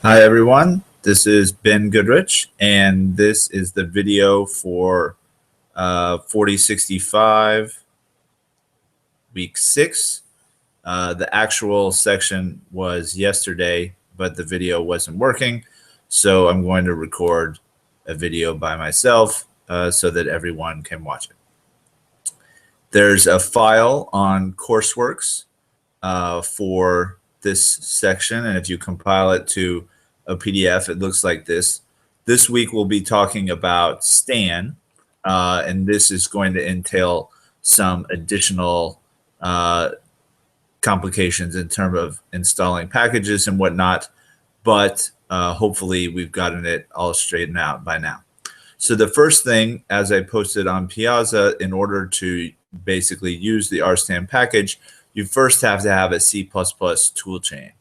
Hi everyone, this is Ben Goodrich, and this is the video for 4065 week 6. The actual section was yesterday, but the video wasn't working, so I'm going to record a video by myself so that everyone can watch it. There's a file on CourseWorks for this section, and if you compile it to a PDF, it looks like this. This week we'll be talking about STAN, and this is going to entail some additional complications in terms of installing packages and whatnot, but hopefully we've gotten it all straightened out by now. So the first thing, as I posted on Piazza, in order to basically use the RStand package, you first have to have a C++ toolchain.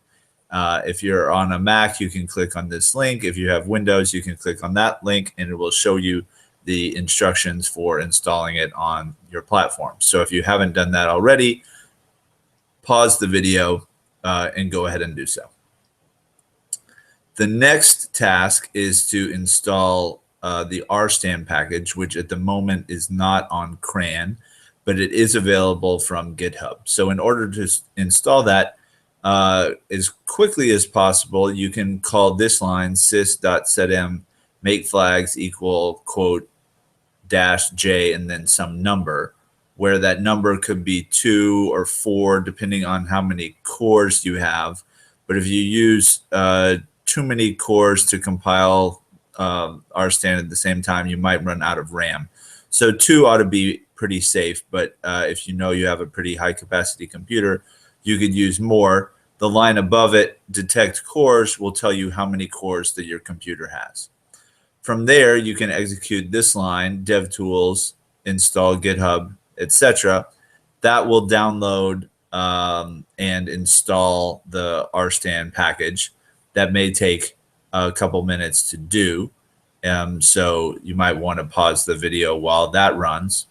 If you're on a Mac, you can click on this link. If you have Windows, you can click on that link, and it will show you the instructions for installing it on your platform. So if you haven't done that already, pause the video and go ahead and do so. The next task is to install the RStand package, which at the moment is not on CRAN, but it is available from GitHub. So in order to install that as quickly as possible, you can call this line sys.setm make flags equal quote -j and then some number, where that number could be 2 or 4 depending on how many cores you have. But if you use too many cores to compile RStand at the same time, you might run out of RAM. So 2 ought to be pretty safe, but if you know you have a pretty high capacity computer, you could use more. The line above it, detect cores, will tell you how many cores that your computer has. From there, you can execute this line, DevTools, install GitHub, etc. That will download and install the RStand package. That may take a couple minutes to do. So you might want to pause the video while that runs.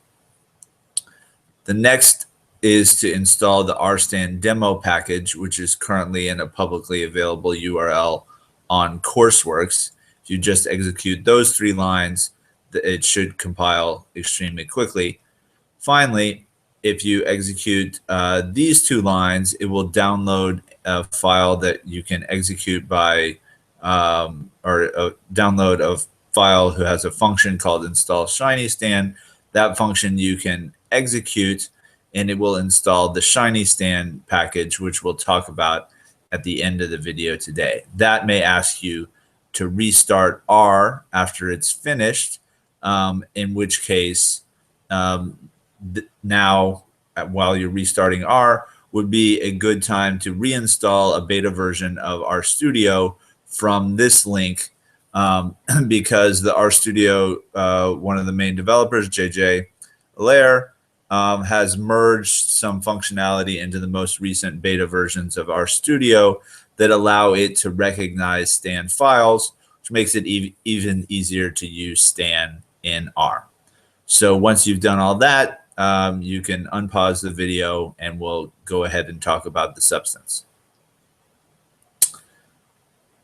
The next is to install the RStand demo package, which is currently in a publicly available URL on CourseWorks. If you just execute those 3 lines, it should compile extremely quickly. Finally, if you execute these 2 lines, it will download a file that you can execute by download a file who has a function called install ShinyStand. That function you can execute, and it will install the ShinyStand package, which we'll talk about at the end of the video today. That may ask you to restart R after it's finished, in which case now, while you're restarting R, would be a good time to reinstall a beta version of RStudio from this link, because the RStudio, one of the main developers, JJ Allaire, has merged some functionality into the most recent beta versions of RStudio that allow it to recognize STAN files, which makes it even easier to use STAN in R. So once you've done all that, you can unpause the video and we'll go ahead and talk about the substance.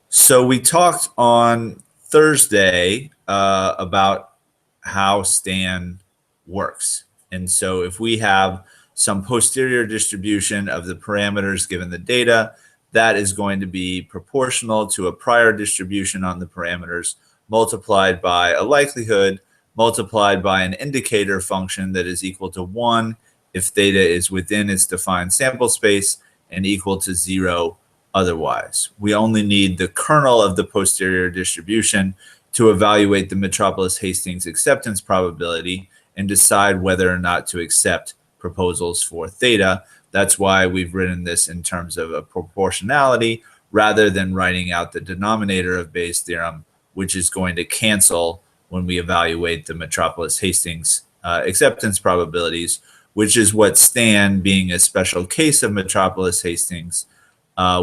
So we talked on Thursday about how STAN works. And so if we have some posterior distribution of the parameters given the data, that is going to be proportional to a prior distribution on the parameters multiplied by a likelihood multiplied by an indicator function that is equal to 1 if theta is within its defined sample space and equal to 0 otherwise. We only need the kernel of the posterior distribution to evaluate the Metropolis Hastings acceptance probability and decide whether or not to accept proposals for theta. That's why we've written this in terms of a proportionality rather than writing out the denominator of Bayes' theorem, which is going to cancel when we evaluate the Metropolis Hastings acceptance probabilities, which is what STAN, being a special case of Metropolis Hastings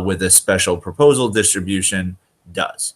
with a special proposal distribution, does.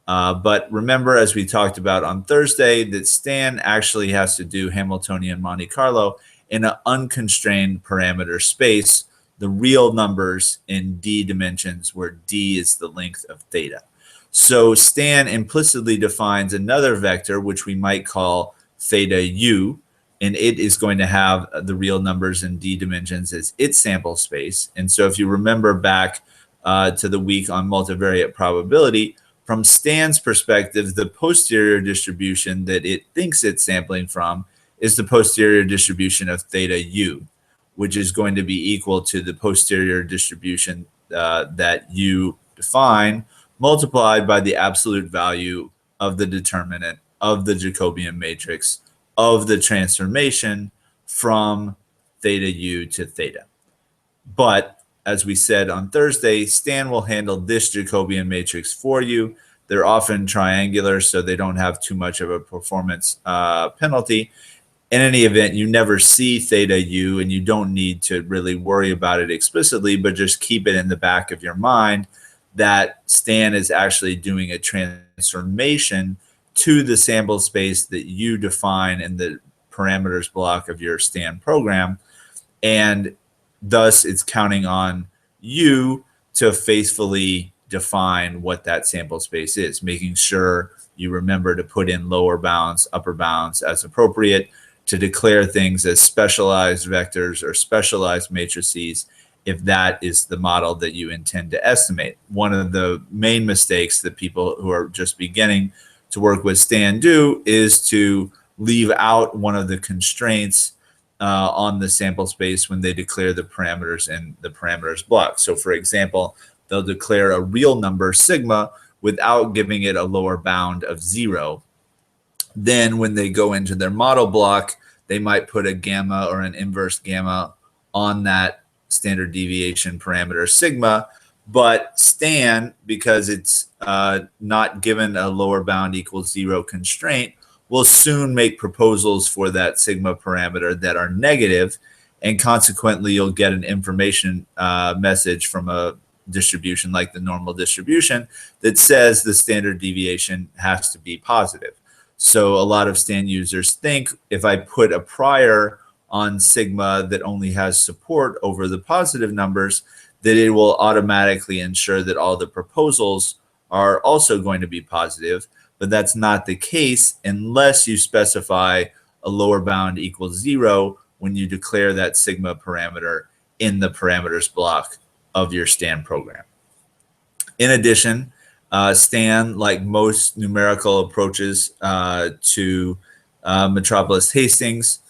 But remember, as we talked about on Thursday, that STAN actually has to do Hamiltonian Monte Carlo in an unconstrained parameter space, the real numbers in D dimensions, where D is the length of theta. So Stan implicitly defines another vector, which we might call theta u, and it is going to have the real numbers in d dimensions as its sample space. And so if you remember back to the week on multivariate probability, from Stan's perspective, the posterior distribution that it thinks it's sampling from is the posterior distribution of theta u, which is going to be equal to the posterior distribution that you define multiplied by the absolute value of the determinant of the Jacobian matrix of the transformation from theta u to theta. But as we said on Thursday, Stan will handle this Jacobian matrix for you. They're often triangular, so they don't have too much of a performance penalty. In any event, you never see theta u, and you don't need to really worry about it explicitly, but just keep it in the back of your mind that Stan is actually doing a transformation to the sample space that you define in the parameters block of your Stan program. And thus, it's counting on you to faithfully define what that sample space is, making sure you remember to put in lower bounds, upper bounds as appropriate, to declare things as specialized vectors or specialized matrices if that is the model that you intend to estimate. One of the main mistakes that people who are just beginning to work with Stan do is to leave out one of the constraints on the sample space when they declare the parameters in the parameters block. So for example, they'll declare a real number sigma without giving it a lower bound of 0. Then when they go into their model block, they might put a gamma or an inverse gamma on that standard deviation parameter sigma. But Stan, because it's not given a lower bound equals 0 constraint, will soon make proposals for that sigma parameter that are negative, and consequently you'll get an information message from a distribution like the normal distribution that says the standard deviation has to be positive. So a lot of Stan users think if I put a prior on sigma that only has support over the positive numbers, that it will automatically ensure that all the proposals are also going to be positive. But that's not the case unless you specify a lower bound equals 0 when you declare that sigma parameter in the parameters block of your Stan program. In addition, Stan, like most numerical approaches to Metropolis Hastings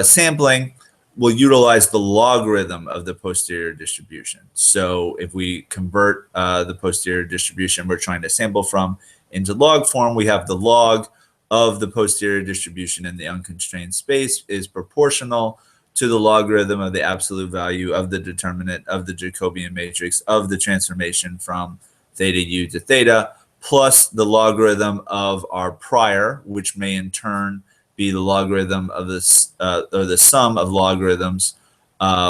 sampling, will utilize the logarithm of the posterior distribution. So if we convert the posterior distribution we're trying to sample from into log form, we have the log of the posterior distribution in the unconstrained space is proportional to the logarithm of the absolute value of the determinant of the Jacobian matrix of the transformation from theta u to theta, plus the logarithm of our prior, which may in turn be the logarithm of this, or the sum of logarithms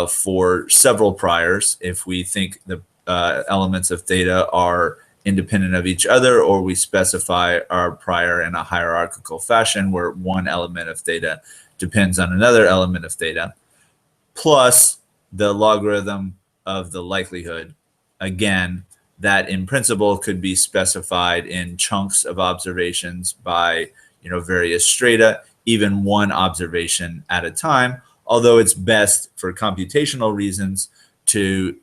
for several priors, if we think the elements of theta are independent of each other, or we specify our prior in a hierarchical fashion where one element of theta depends on another element of theta, plus the logarithm of the likelihood, again, that in principle could be specified in chunks of observations by various strata, even one observation at a time, although it's best for computational reasons to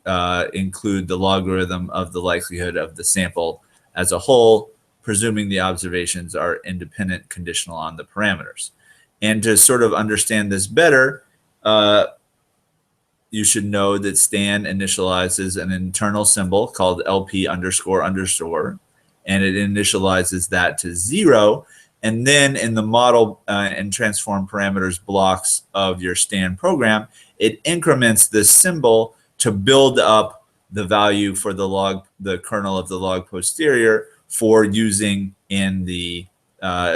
include the logarithm of the likelihood of the sample as a whole, presuming the observations are independent conditional on the parameters. And to sort of understand this better, you should know that Stan initializes an internal symbol called LP underscore underscore, and it initializes that to 0. And then in the model and transform parameters blocks of your Stan program, it increments this symbol to build up the value for the kernel of the log posterior for using in the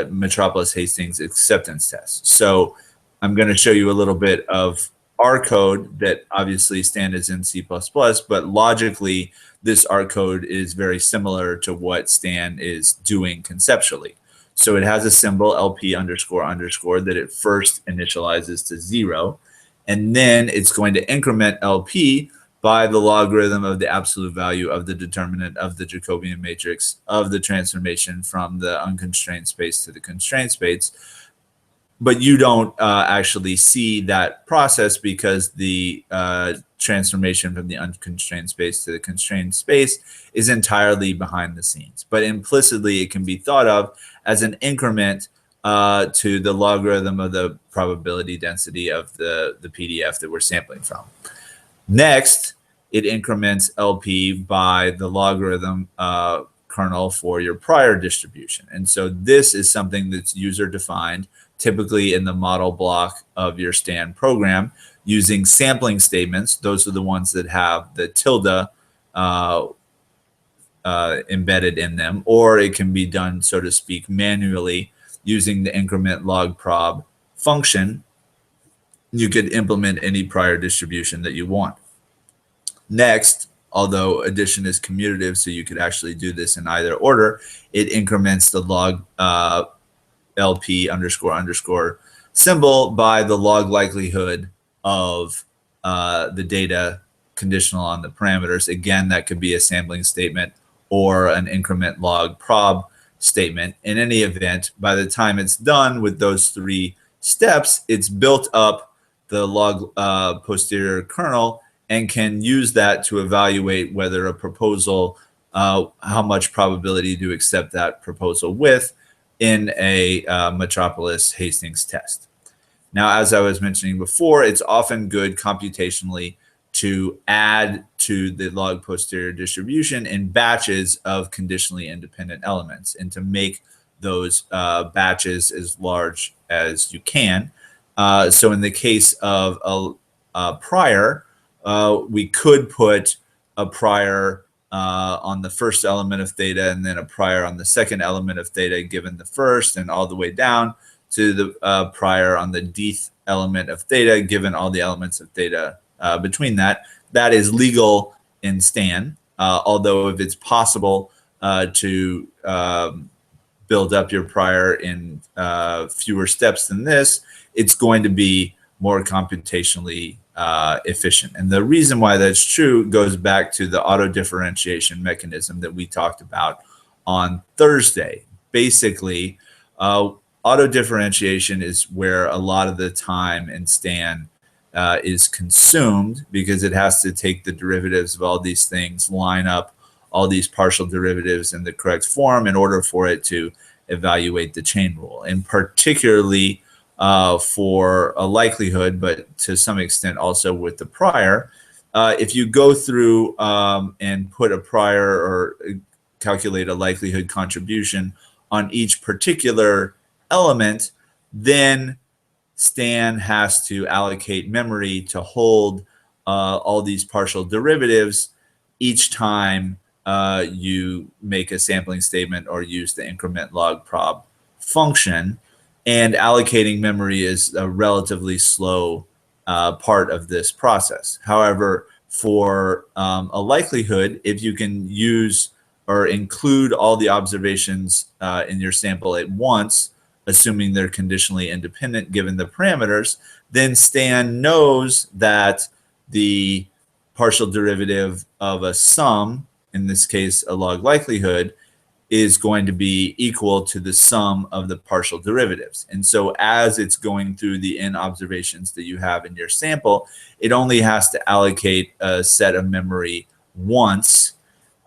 Metropolis Hastings acceptance test. So I'm going to show you a little bit of R code that obviously Stan is in C++, but logically this R code is very similar to what Stan is doing conceptually. So it has a symbol LP underscore underscore that it first initializes to 0, and then it's going to increment LP by the logarithm of the absolute value of the determinant of the Jacobian matrix of the transformation from the unconstrained space to the constrained space. But you don't actually see that process because the transformation from the unconstrained space to the constrained space is entirely behind the scenes. But implicitly, it can be thought of as an increment to the logarithm of the probability density of the PDF that we're sampling from. Next, it increments LP by the logarithm kernel for your prior distribution. And so this is something that's user defined, typically in the model block of your STAND program, using sampling statements. Those are the ones that have the tilde embedded in them, or it can be done, so to speak, manually using the increment log prob function. You could implement any prior distribution that you want. Next, although addition is commutative, so you could actually do this in either order, it increments the log LP __ symbol by the log likelihood of the data conditional on the parameters. Again, that could be a sampling statement or an increment log prob statement. In any event, by the time it's done with those three steps, it's built up the log posterior kernel and can use that to evaluate whether a proposal, how much probability to accept that proposal with in a Metropolis Hastings test. Now, as I was mentioning before, it's often good computationally to add to the log posterior distribution in batches of conditionally independent elements and to make those batches as large as you can. So in the case of a prior, we could put a prior on the first element of theta and then a prior on the second element of theta given the first, and all the way down to the prior on the dth element of theta given all the elements of theta between that. That is legal in STAN, although if it's possible to build up your prior in fewer steps than this, it's going to be more computationally efficient. And the reason why that's true goes back to the auto differentiation mechanism that we talked about on Thursday. Basically, auto differentiation is where a lot of the time in STAN is consumed, because it has to take the derivatives of all these things, line up all these partial derivatives in the correct form in order for it to evaluate the chain rule. And particularly for a likelihood, but to some extent also with the prior, if you go through and put a prior or calculate a likelihood contribution on each particular element, then STAN has to allocate memory to hold all these partial derivatives each time you make a sampling statement or use the increment log prob function. And allocating memory is a relatively slow part of this process. However, for a likelihood, if you can use or include all the observations in your sample at once, assuming they're conditionally independent given the parameters, then STAN knows that the partial derivative of a sum, in this case a log likelihood, is going to be equal to the sum of the partial derivatives. And so as it's going through the n observations that you have in your sample, it only has to allocate a set of memory once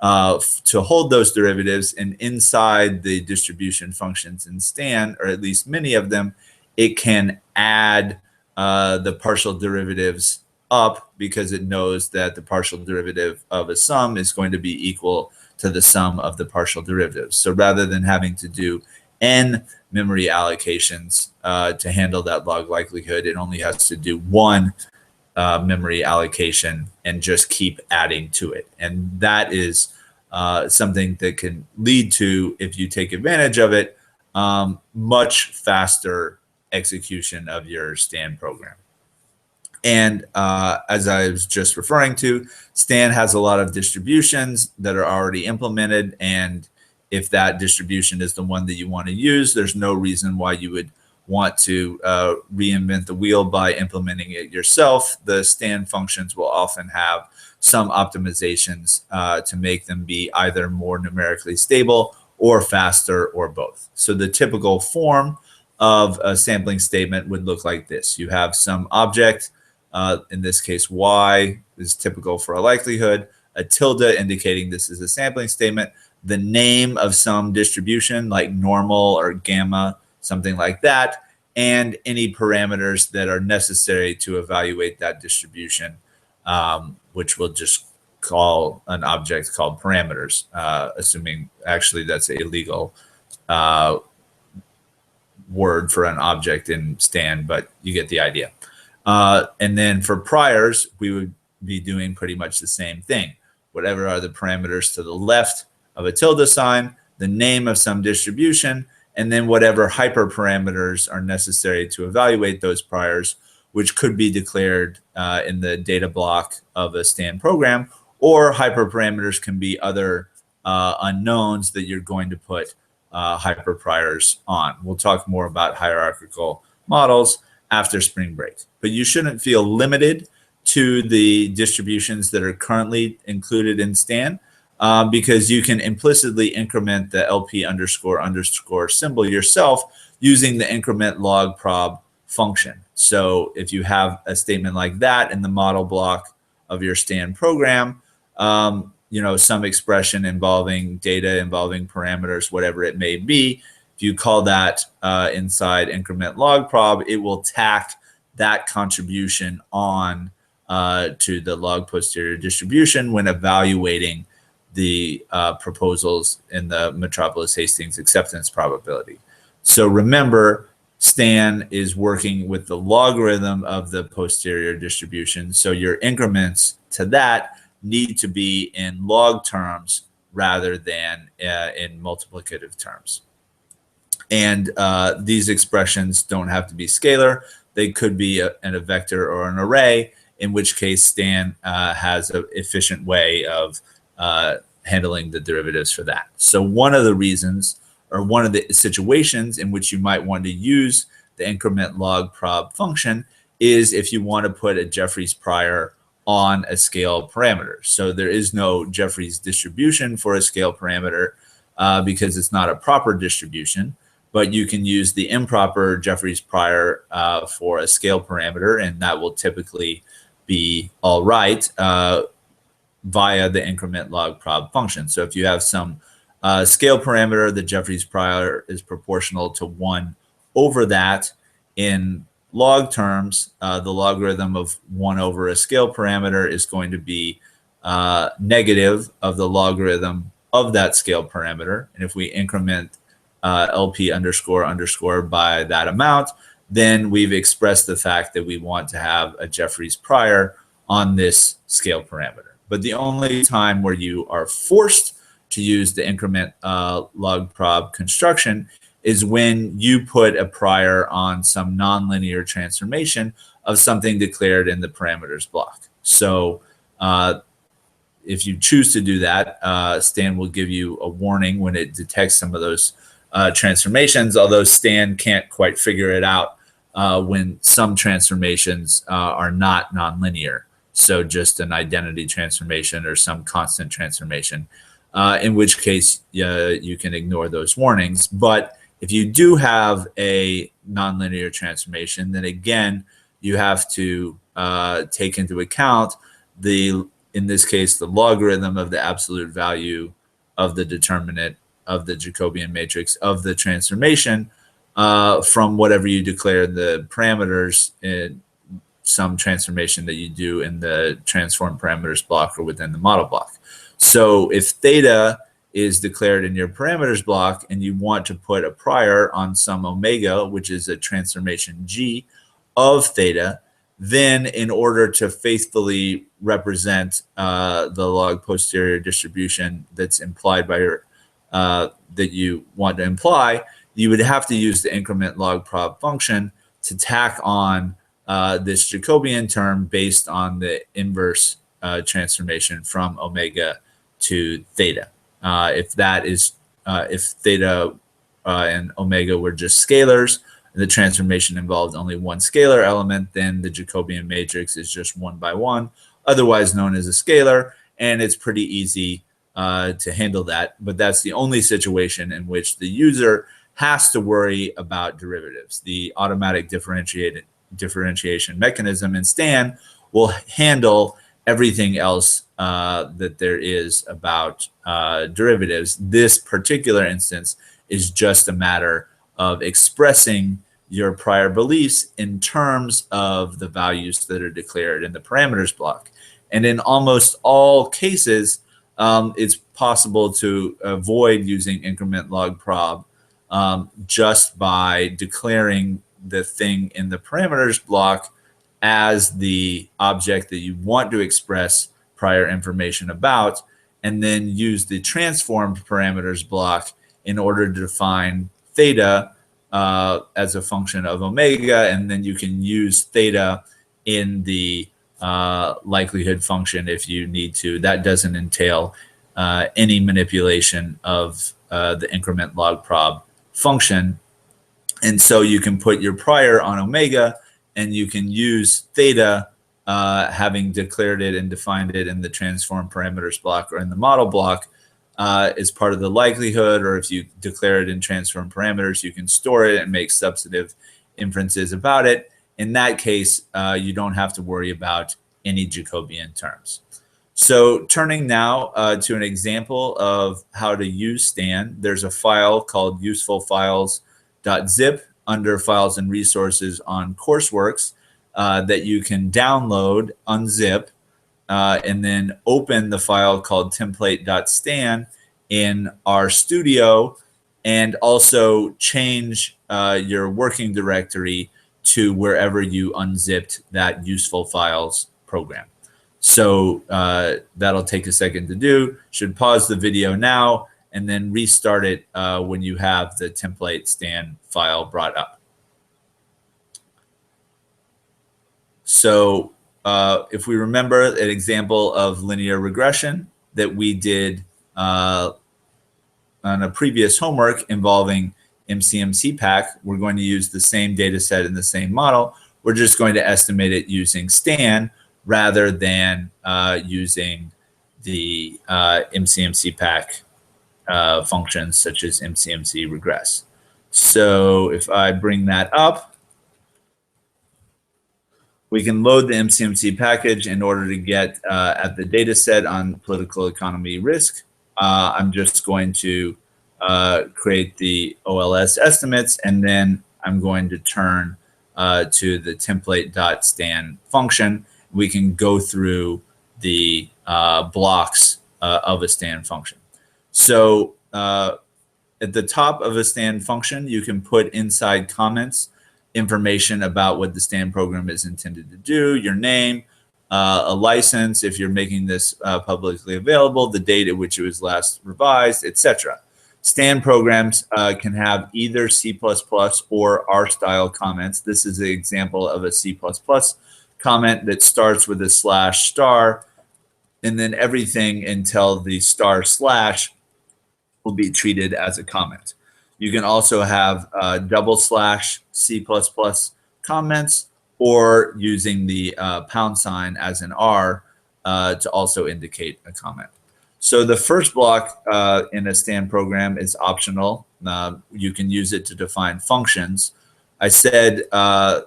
to hold those derivatives, and inside the distribution functions in STAN, or at least many of them, it can add the partial derivatives up because it knows that the partial derivative of a sum is going to be equal to the sum of the partial derivatives. So rather than having to do n memory allocations to handle that log likelihood, it only has to do one memory allocation and just keep adding to it. And that is something that can lead to, if you take advantage of it, much faster execution of your STAN program. And as I was just referring to, STAN has a lot of distributions that are already implemented. And if that distribution is the one that you want to use, there's no reason why you would want to reinvent the wheel by implementing it yourself. The STAN functions will often have some optimizations to make them be either more numerically stable or faster or both. So the typical form of a sampling statement would look like this. You have some object, in this case y is typical for a likelihood, a tilde indicating this is a sampling statement, the name of some distribution like normal or gamma, something like that, and any parameters that are necessary to evaluate that distribution, which we'll just call an object called parameters, assuming actually that's a legal word for an object in Stand, but you get the idea. And then for priors, we would be doing pretty much the same thing. Whatever are the parameters to the left of a tilde sign, the name of some distribution, and then whatever hyperparameters are necessary to evaluate those priors, which could be declared in the data block of a Stand program, or hyperparameters can be other unknowns that you're going to put hyperpriors on. We'll talk more about hierarchical models after spring break, but you shouldn't feel limited to the distributions that are currently included in Stand, because you can implicitly increment the LP underscore underscore symbol yourself using the increment log prob function. So if you have a statement like that in the model block of your Stand program, you know, some expression involving data, involving parameters, whatever it may be, if you call that inside increment log prob, it will tack that contribution on to the log posterior distribution when evaluating the proposals in the Metropolis Hastings acceptance probability. So remember, Stan is working with the logarithm of the posterior distribution. So your increments to that need to be in log terms rather than in multiplicative terms. And these expressions don't have to be scalar. They could be a vector or an array, in which case Stan has an efficient way of handling the derivatives for that. So one of the reasons, or one of the situations in which you might want to use the increment log prob function is if you want to put a Jeffreys prior on a scale parameter. So there is no Jeffreys distribution for a scale parameter because it's not a proper distribution, but you can use the improper Jeffreys prior for a scale parameter, and that will typically be all right via the increment log prob function. So if you have some scale parameter, the Jeffreys prior is proportional to 1 over that. In log terms, the logarithm of 1 over a scale parameter is going to be negative of the logarithm of that scale parameter. And if we increment LP underscore underscore by that amount, then we've expressed the fact that we want to have a Jeffreys prior on this scale parameter. But the only time where you are forced to use the increment log prob construction is when you put a prior on some nonlinear transformation of something declared in the parameters block. So if you choose to do that, Stan will give you a warning when it detects some of those transformations, although Stan can't quite figure it out when some transformations are not nonlinear. So just an identity transformation or some constant transformation, in which case you can ignore those warnings. But if you do have a nonlinear transformation, then again, you have to take into account in this case, the logarithm of the absolute value of the determinant of the Jacobian matrix of the transformation from whatever you declare the parameters in some transformation that you do in the transform parameters block or within the model block. So if theta is declared in your parameters block and you want to put a prior on some omega, which is a transformation G of theta, then in order to faithfully represent the log posterior distribution that's implied by your that you want to imply, you would have to use the increment log prob function to tack on this Jacobian term based on the inverse transformation from omega to theta. If theta and omega were just scalars, and the transformation involved only one scalar element, then the Jacobian matrix is just 1 by 1 otherwise known as a scalar, and it's pretty easy to handle that. But that's the only situation in which the user has to worry about derivatives. The automatic differentiation mechanism in STAN will handle everything else that there is about derivatives. This particular instance is just a matter of expressing your prior beliefs in terms of the values that are declared in the parameters block. And in almost all cases, it's possible to avoid using increment log prob just by declaring the thing in the parameters block as the object that you want to express prior information about, and then use the transformed parameters block in order to define theta as a function of omega, and then you can use theta in the likelihood function if you need to. That doesn't entail any manipulation of the increment log prob function. And so you can put your prior on omega, and you can use theta having declared it and defined it in the transform parameters block or in the model block as part of the likelihood, or if you declare it in transform parameters, you can store it and make substantive inferences about it. In that case, you don't have to worry about any Jacobian terms. So turning now to an example of how to use STAN, there's a file called usefulfiles.zip under Files and Resources on Courseworks that you can download, unzip, and then open the file called template.stan in RStudio, and also change your working directory to wherever you unzipped that useful files program. So that'll take a second to do. Should pause the video now and then restart it when you have the template stan file brought up. So if we remember an example of linear regression that we did on a previous homework involving MCMC pack, we're going to use the same data set and the same model. We're just going to estimate it using STAN rather than using the MCMC pack functions such as MCMC regress. So if I bring that up, we can load the MCMC package in order to get at the data set on political economy risk. I'm just going to create the OLS estimates, and then I'm going to turn to the template.stan function. We can go through the blocks of a STAN function. So at the top of a STAN function, you can put inside comments information about what the STAN program is intended to do, your name, a license if you're making this publicly available, the date at which it was last revised, etc. STAN programs can have either C++ or R-style comments. This is an example of a C++ comment that starts with a /* and then everything until the */ will be treated as a comment. You can also have / C++ comments, or using the # as an R to also indicate a comment. So the first block in a STAN program is optional. You can use it to define functions. I said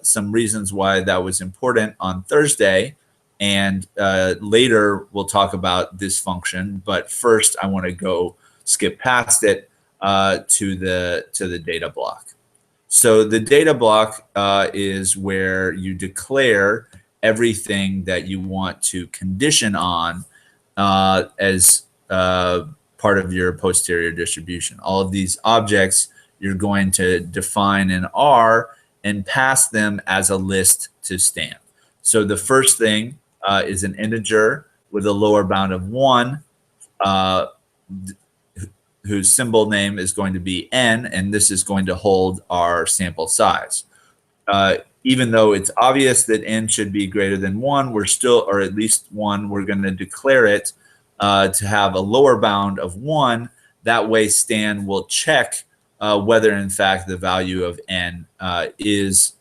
some reasons why that was important on Thursday, and later we'll talk about this function. But first, I want to skip past it to the data block. So the data block is where you declare everything that you want to condition on as part of your posterior distribution. All of these objects you're going to define in R and pass them as a list to STAN. So the first thing is an integer with a lower bound of 1, whose symbol name is going to be n, and this is going to hold our sample size. Even though it's obvious that n should be greater than 1, we're still, or at least 1, we're going to declare it to have a lower bound of 1. That way STAN will check whether in fact the value of n is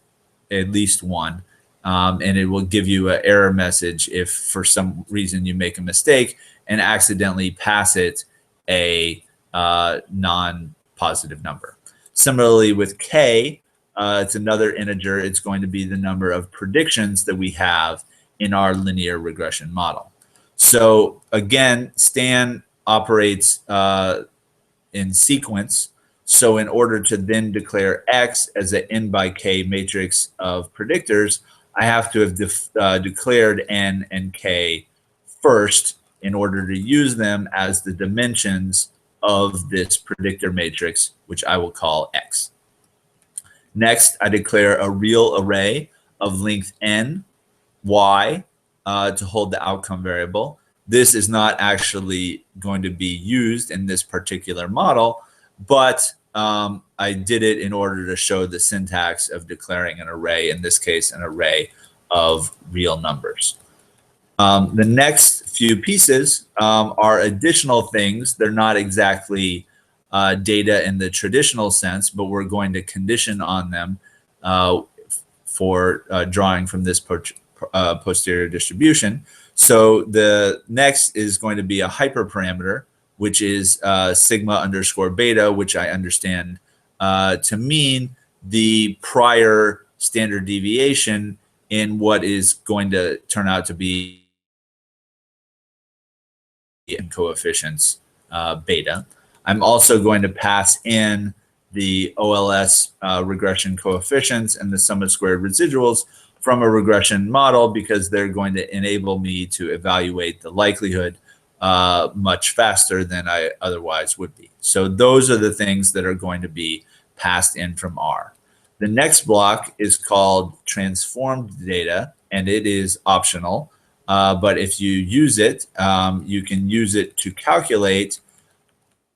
at least 1, and it will give you an error message if for some reason you make a mistake and accidentally pass it a non-positive number. Similarly with K, it's another integer. It's going to be the number of predictions that we have in our linear regression model. So again, STAN operates in sequence. So in order to then declare X as an n by k matrix of predictors, I have to have declared n and k first in order to use them as the dimensions of this predictor matrix, which I will call X. Next, I declare a real array of length n, y, to hold the outcome variable. This is not actually going to be used in this particular model, but I did it in order to show the syntax of declaring an array, in this case, an array of real numbers. The next few pieces are additional things. They're not exactly data in the traditional sense, but we're going to condition on them for drawing from this posterior distribution. So the next is going to be a hyperparameter, which is sigma underscore beta, which I understand to mean the prior standard deviation in what is going to turn out to be in coefficients beta. I'm also going to pass in the OLS regression coefficients and the sum of squared residuals from a regression model because they're going to enable me to evaluate the likelihood much faster than I otherwise would be. So those are the things that are going to be passed in from R. The next block is called transformed data, and it is optional. But if you use it, you can use it to calculate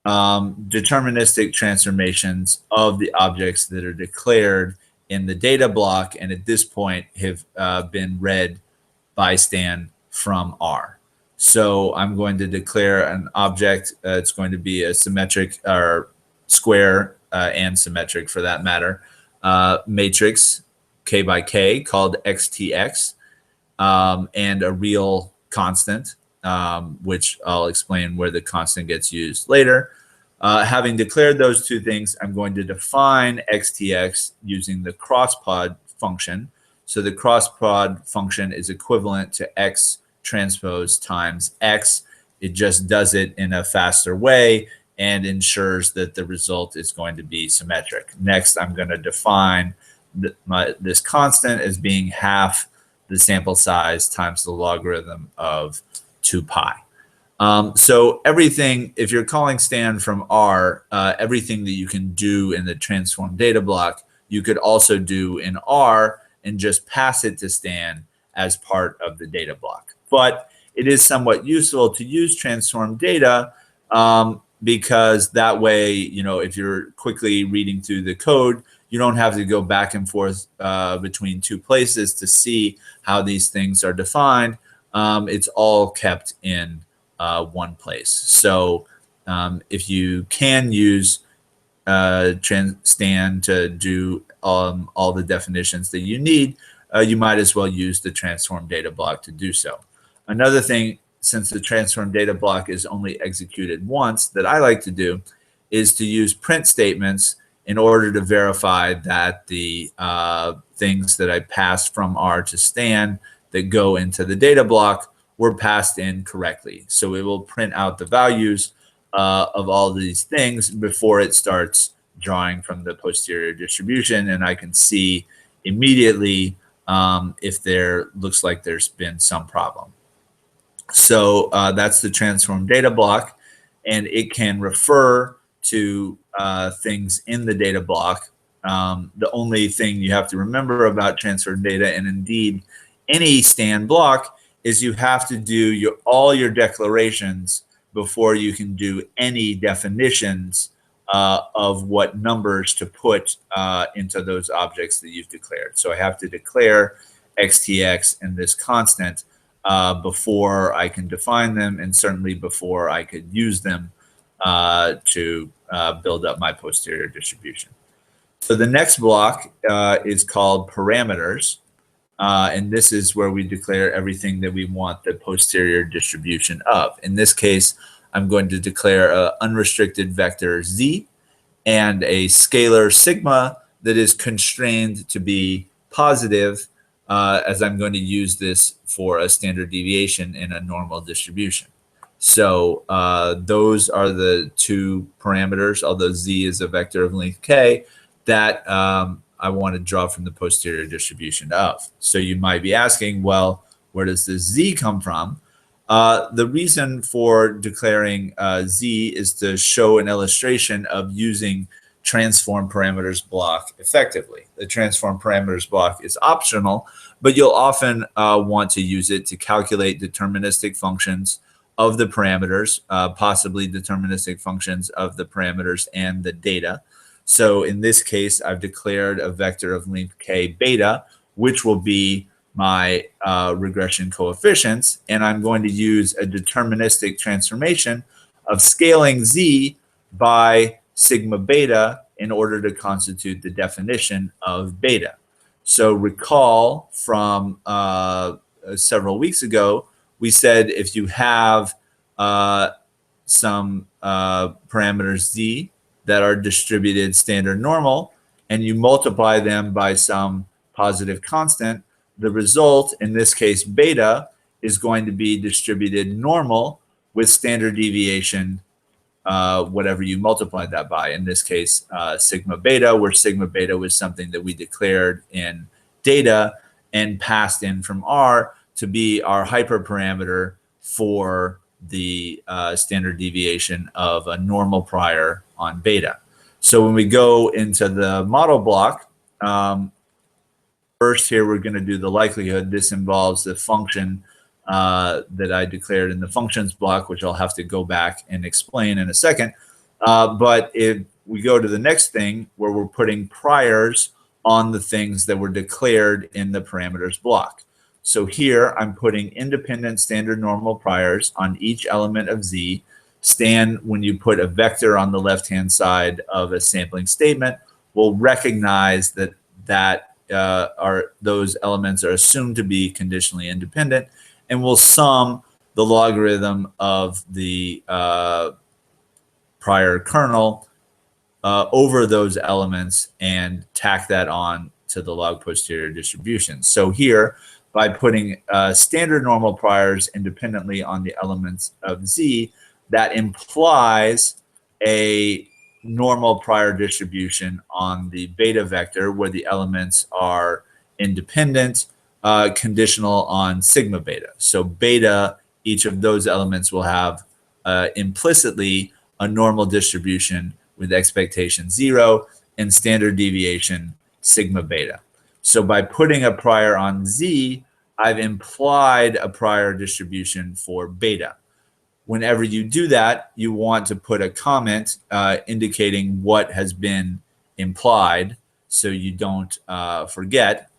deterministic transformations of the objects that are declared in the data block, and at this point have been read by STAN from R. So I'm going to declare an object. It's going to be a symmetric or square and symmetric for that matter matrix k by k called XTX and a real constant, which I'll explain where the constant gets used later. Having declared those two things, I'm going to define XTX using the crossprod function. So the crossprod function is equivalent to X transpose times X. It just does it in a faster way and ensures that the result is going to be symmetric. Next, I'm going to define this constant as being half the sample size times the logarithm of 2 pi. So everything, if you're calling STAN from R, everything that you can do in the transform data block, you could also do in R and just pass it to STAN as part of the data block. But it is somewhat useful to use transform data because that way, you know, if you're quickly reading through the code, you don't have to go back and forth between two places to see how these things are defined. It's all kept in one place. So if you can use STAN to do all the definitions that you need, you might as well use the transform data block to do so. Another thing, since the transform data block is only executed once, that I like to do is to use print statements in order to verify that the things that I passed from R to STAN that go into the data block were passed in correctly. So it will print out the values of all these things before it starts drawing from the posterior distribution, and I can see immediately if there looks like there's been some problem. So that's the transform data block, and it can refer to things in the data block. The only thing you have to remember about transform data, and indeed any STAN block, is you have to do all your declarations before you can do any definitions of what numbers to put into those objects that you've declared. So I have to declare XTX and this constant before I can define them, and certainly before I could use them to build up my posterior distribution. So the next block is called parameters. And this is where we declare everything that we want the posterior distribution of. In this case, I'm going to declare an unrestricted vector z and a scalar sigma that is constrained to be positive, as I'm going to use this for a standard deviation in a normal distribution. So those are the two parameters, although z is a vector of length k, that I want to draw from the posterior distribution of. So you might be asking, well, where does this z come from? The reason for declaring z is to show an illustration of using transform parameters block effectively. The transform parameters block is optional, but you'll often want to use it to calculate deterministic functions of the parameters, possibly deterministic functions of the parameters and the data. So in this case, I've declared a vector of length k beta, which will be my regression coefficients, and I'm going to use a deterministic transformation of scaling z by sigma beta in order to constitute the definition of beta. So recall from several weeks ago, we said if you have some parameters z that are distributed standard normal and you multiply them by some positive constant, the result, in this case beta, is going to be distributed normal with standard deviation, whatever you multiply that by. In this case, sigma beta, where sigma beta was something that we declared in data and passed in from R to be our hyperparameter for the standard deviation of a normal prior on beta. So when we go into the model block, first here we're going to do the likelihood. This involves the function that I declared in the functions block, which I'll have to go back and explain in a second. But if we go to the next thing where we're putting priors on the things that were declared in the parameters block. So here I'm putting independent standard normal priors on each element of z. Stan, when you put a vector on the left-hand side of a sampling statement, will recognize that those elements are assumed to be conditionally independent, and will sum the logarithm of the prior kernel over those elements and tack that on to the log posterior distribution. So here, by putting standard normal priors independently on the elements of z, that implies a normal prior distribution on the beta vector where the elements are independent, conditional on sigma beta. So beta, each of those elements will have implicitly a normal distribution with expectation 0 and standard deviation sigma beta. So by putting a prior on z, I've implied a prior distribution for beta. Whenever you do that, you want to put a comment indicating what has been implied so you don't forget.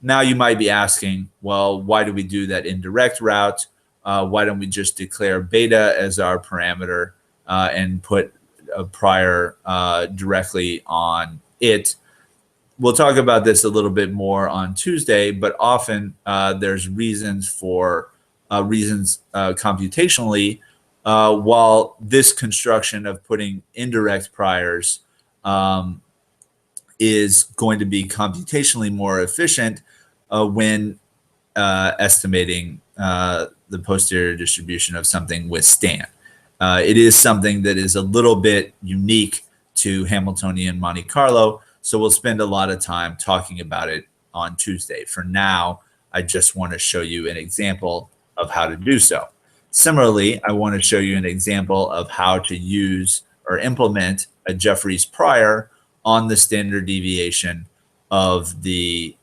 Now you might be asking, well, why do we do that indirect route? Why don't we just declare beta as our parameter and put a prior directly on it? We'll talk about this a little bit more on Tuesday, but often there's reasons for computationally, while this construction of putting indirect priors is going to be computationally more efficient when estimating the posterior distribution of something with STAN. It is something that is a little bit unique to Hamiltonian Monte Carlo, so we'll spend a lot of time talking about it on Tuesday. For now, I just want to show you an example of how to do so. Similarly, I want to show you an example of how to use or implement a Jeffreys prior on the standard deviation of the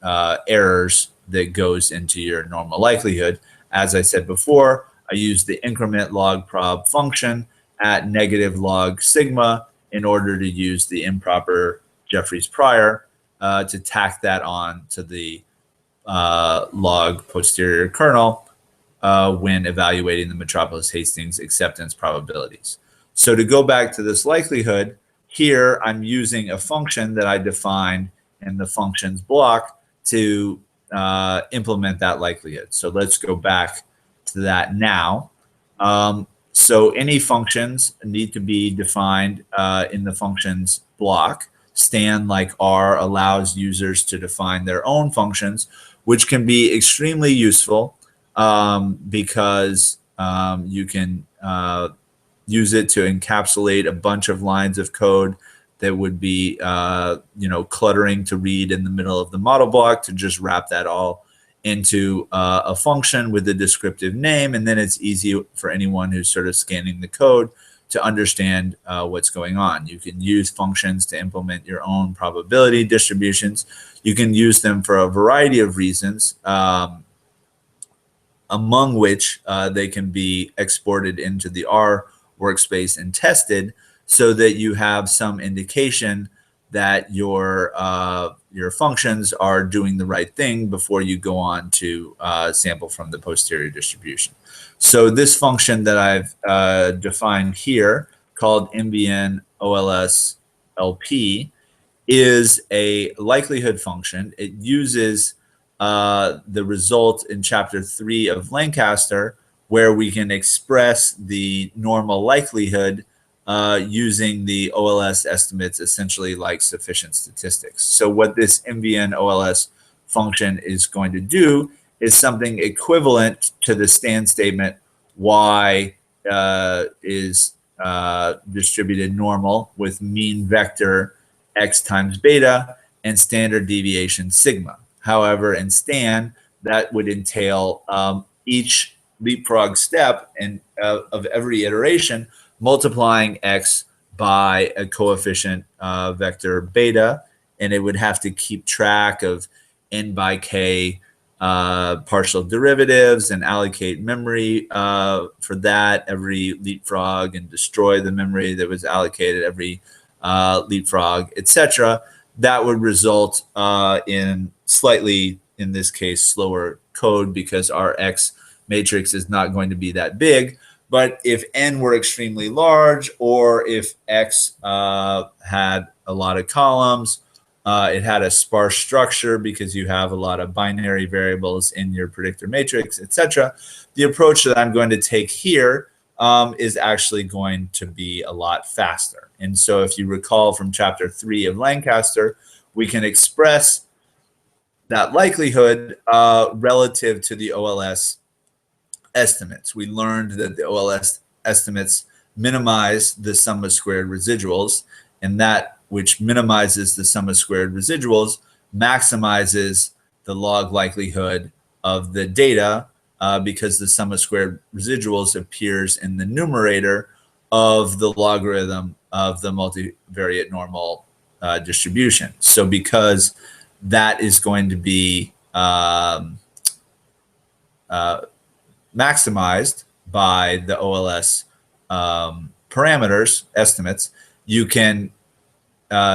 errors that goes into your normal likelihood. As I said before, I use the increment log prob function at negative log sigma in order to use the improper Jeffreys prior to tack that on to the log posterior kernel when evaluating the Metropolis Hastings acceptance probabilities. So to go back to this likelihood, here I'm using a function that I defined in the functions block to implement that likelihood. So let's go back to that now. So any functions need to be defined in the functions block. Stand, like R, allows users to define their own functions, which can be extremely useful because you can use it to encapsulate a bunch of lines of code that would be cluttering to read in the middle of the model block, to just wrap that all into a function with a descriptive name, and then it's easy for anyone who's sort of scanning the code to understand what's going on. You can use functions to implement your own probability distributions. You can use them for a variety of reasons, among which they can be exported into the R workspace and tested, so that you have some indication that your functions are doing the right thing before you go on to sample from the posterior distribution. So this function that I've defined here, called MBN OLS LP, is a likelihood function. It uses the result in chapter 3 of Lancaster, where we can express the normal likelihood using the OLS estimates, essentially like sufficient statistics. So what this MBN OLS function is going to do is something equivalent to the stand statement Y is distributed normal with mean vector X times beta and standard deviation sigma. However, in stand, that would entail each leapfrog step of every iteration multiplying X by a coefficient vector beta, and it would have to keep track of N by K partial derivatives and allocate memory for that every leapfrog, and destroy the memory that was allocated every leapfrog, etc. That would result in slightly, in this case, slower code, because our X matrix is not going to be that big. But if N were extremely large, or if X had a lot of columns, it had a sparse structure because you have a lot of binary variables in your predictor matrix, etc., the approach that I'm going to take here is actually going to be a lot faster. And so if you recall from chapter 3 of Lancaster, we can express that likelihood relative to the OLS estimates. We learned that the OLS estimates minimize the sum of squared residuals, and that which minimizes the sum of squared residuals maximizes the log likelihood of the data because the sum of squared residuals appears in the numerator of the logarithm of the multivariate normal distribution. So because that is going to be maximized by the OLS parameters estimates, you can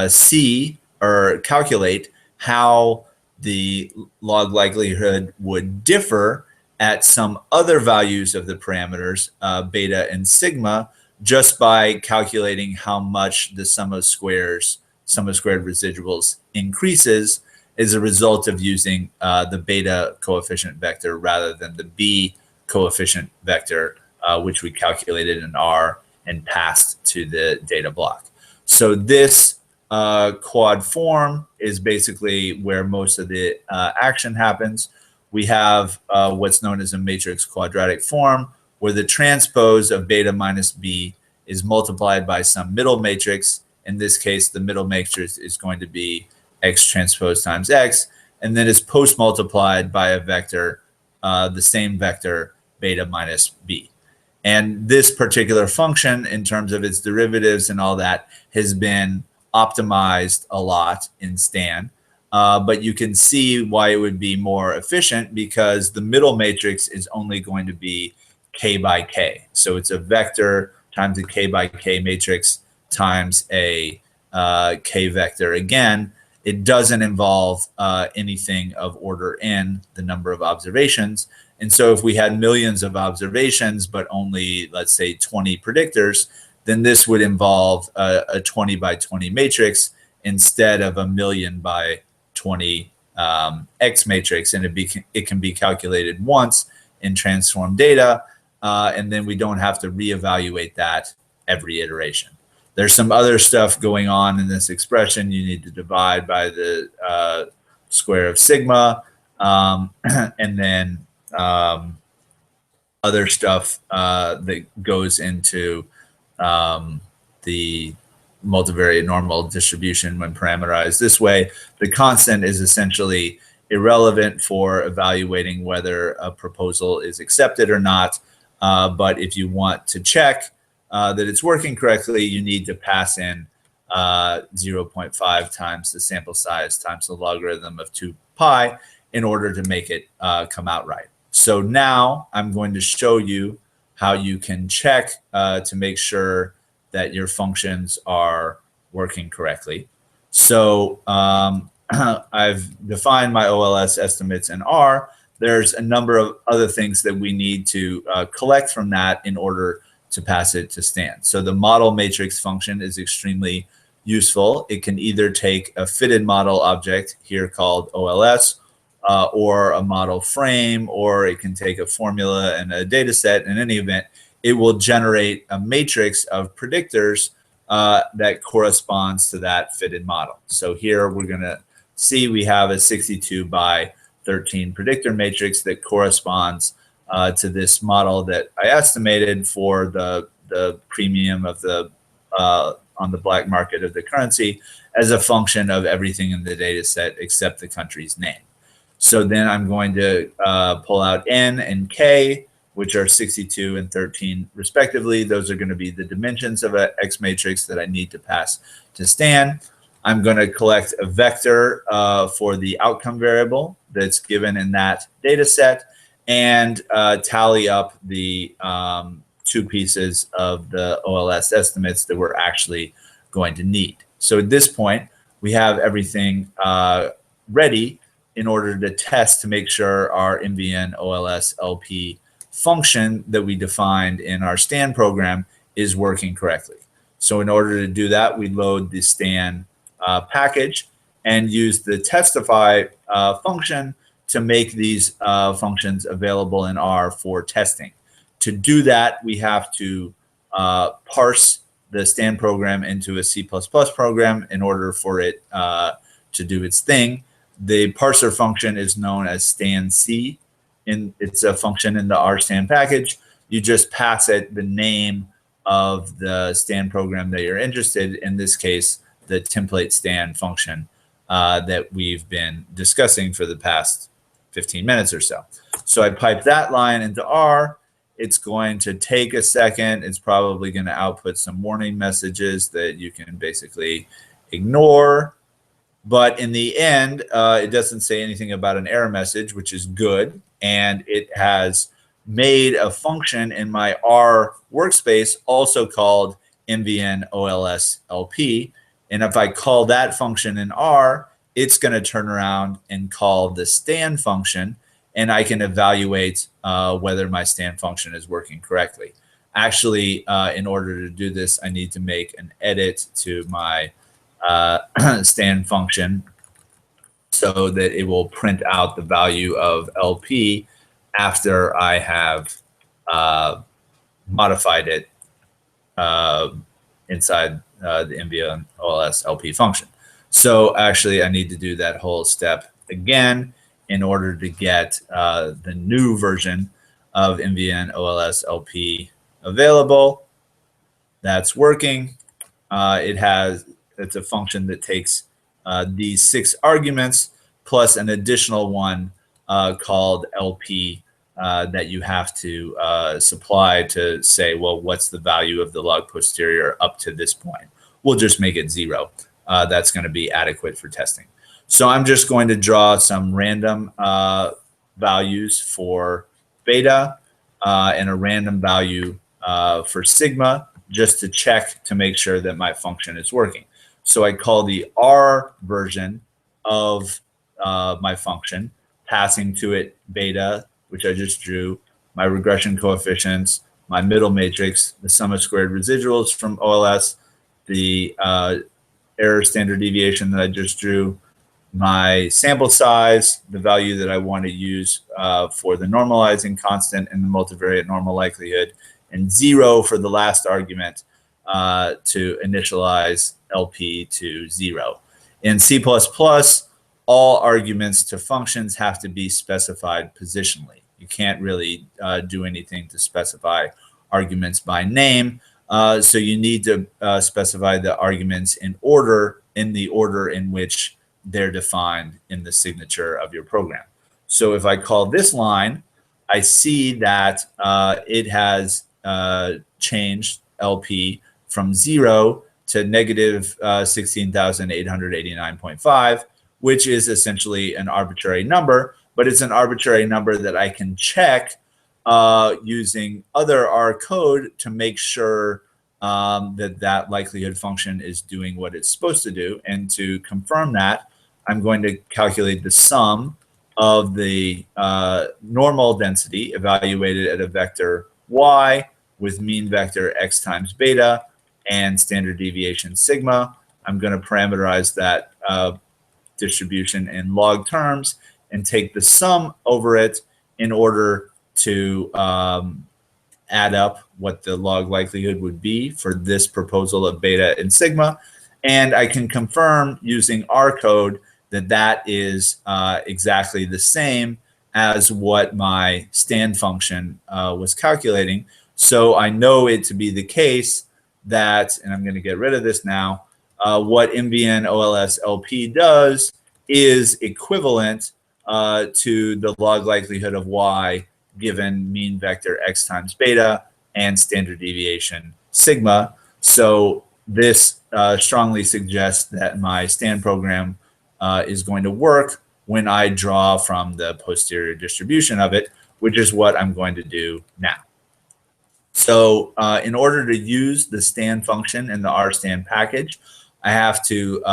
see or calculate how the log likelihood would differ at some other values of the parameters, beta and sigma, just by calculating how much the sum of squared residuals increases as a result of using the beta coefficient vector rather than the B coefficient vector, which we calculated in R and passed to the data block. So this quad form is basically where most of the action happens. We have what's known as a matrix quadratic form, where the transpose of beta minus B is multiplied by some middle matrix. In this case, the middle matrix is going to be X transpose times X, and then is post multiplied by a vector, the same vector, beta minus B. And this particular function, in terms of its derivatives and all that, has been optimized a lot in STAN. But you can see why it would be more efficient, because the middle matrix is only going to be K by K. So it's a vector times a K by K matrix times a K vector again. It doesn't involve anything of order n, the number of observations. And so if we had millions of observations, but only, let's say, 20 predictors, then this would involve a 20 by 20 matrix instead of a million by 20 X matrix, and it can be calculated once in transform data, and then we don't have to reevaluate that every iteration. There's some other stuff going on in this expression. You need to divide by the square of sigma, and then other stuff that goes into the multivariate normal distribution when parameterized this way. The constant is essentially irrelevant for evaluating whether a proposal is accepted or not. But if you want to check that it's working correctly, you need to pass in 0.5 times the sample size times the logarithm of 2 pi in order to make it come out right. So now I'm going to show you how you can check to make sure that your functions are working correctly. So I've defined my OLS estimates in R. There's a number of other things that we need to collect from that in order to pass it to Stan. So the model matrix function is extremely useful. It can either take a fitted model object here called OLS, or a model frame, or it can take a formula and a data set. In any event, it will generate a matrix of predictors that corresponds to that fitted model. So here we're going to see we have a 62 by 13 predictor matrix that corresponds to this model that I estimated for the premium of the on the black market of the currency as a function of everything in the data set except the country's name. So then I'm going to pull out N and K, which are 62 and 13 respectively. Those are going to be the dimensions of an X matrix that I need to pass to Stan. I'm going to collect a vector for the outcome variable that's given in that data set, and tally up the two pieces of the OLS estimates that we're actually going to need. So at this point, we have everything ready in order to test to make sure our MVN OLS LP function that we defined in our Stan program is working correctly. So in order to do that, we load the Stan package and use the testify function to make these functions available in R for testing. To do that, we have to parse the Stan program into a C++ program in order for it to do its thing. The parser function is known as stanc. It's a function in the RStand package. You just pass it the name of the Stan program that you're interested in. In this case, the template Stan function that we've been discussing for the past 15 minutes or so. So I pipe that line into R. It's going to take a second. It's probably going to output some warning messages that you can basically ignore. But in the end, it doesn't say anything about an error message, which is good. And it has made a function in my R workspace also called MVN OLS LP. And if I call that function in R, it's going to turn around and call the Stan function, and I can evaluate whether my Stan function is working correctly. Actually, in order to do this, I need to make an edit to my Stan function so that it will print out the value of LP after I have modified it inside the MVN OLS LP function. So actually, I need to do that whole step again in order to get the new version of MVN OLS LP available. That's working. It's a function that takes these 6 arguments plus an additional one called LP that you have to supply to say, well, what's the value of the log posterior up to this point? We'll just make it 0. That's going to be adequate for testing. So I'm just going to draw some random values for beta and a random value for sigma just to check to make sure that my function is working. So I call the R version of my function, passing to it beta, which I just drew, my regression coefficients, my middle matrix, the sum of squared residuals from OLS, the error standard deviation that I just drew, my sample size, the value that I want to use for the normalizing constant and the multivariate normal likelihood, and 0 for the last argument to initialize LP to 0. In C++, all arguments to functions have to be specified positionally. You can't really do anything to specify arguments by name. So you need to specify the arguments in the order in which they're defined in the signature of your program. So if I call this line, I see that it has changed LP from 0 to negative 16,889.5, which is essentially an arbitrary number, but it's an arbitrary number that I can check using other R code to make sure that likelihood function is doing what it's supposed to do. And to confirm that, I'm going to calculate the sum of the normal density evaluated at a vector y with mean vector x times beta and standard deviation sigma. I'm going to parameterize that distribution in log terms and take the sum over it in order to add up what the log likelihood would be for this proposal of beta and sigma. And I can confirm using R code that that is exactly the same as what my stand function was calculating. So I know it to be the case that, and I'm going to get rid of this now, what MVN OLS LP does is equivalent to the log likelihood of y given mean vector x times beta and standard deviation sigma. So this strongly suggests that my stand program is going to work when I draw from the posterior distribution of it, which is what I'm going to do now. So in order to use the stand function in the RStand package, I have to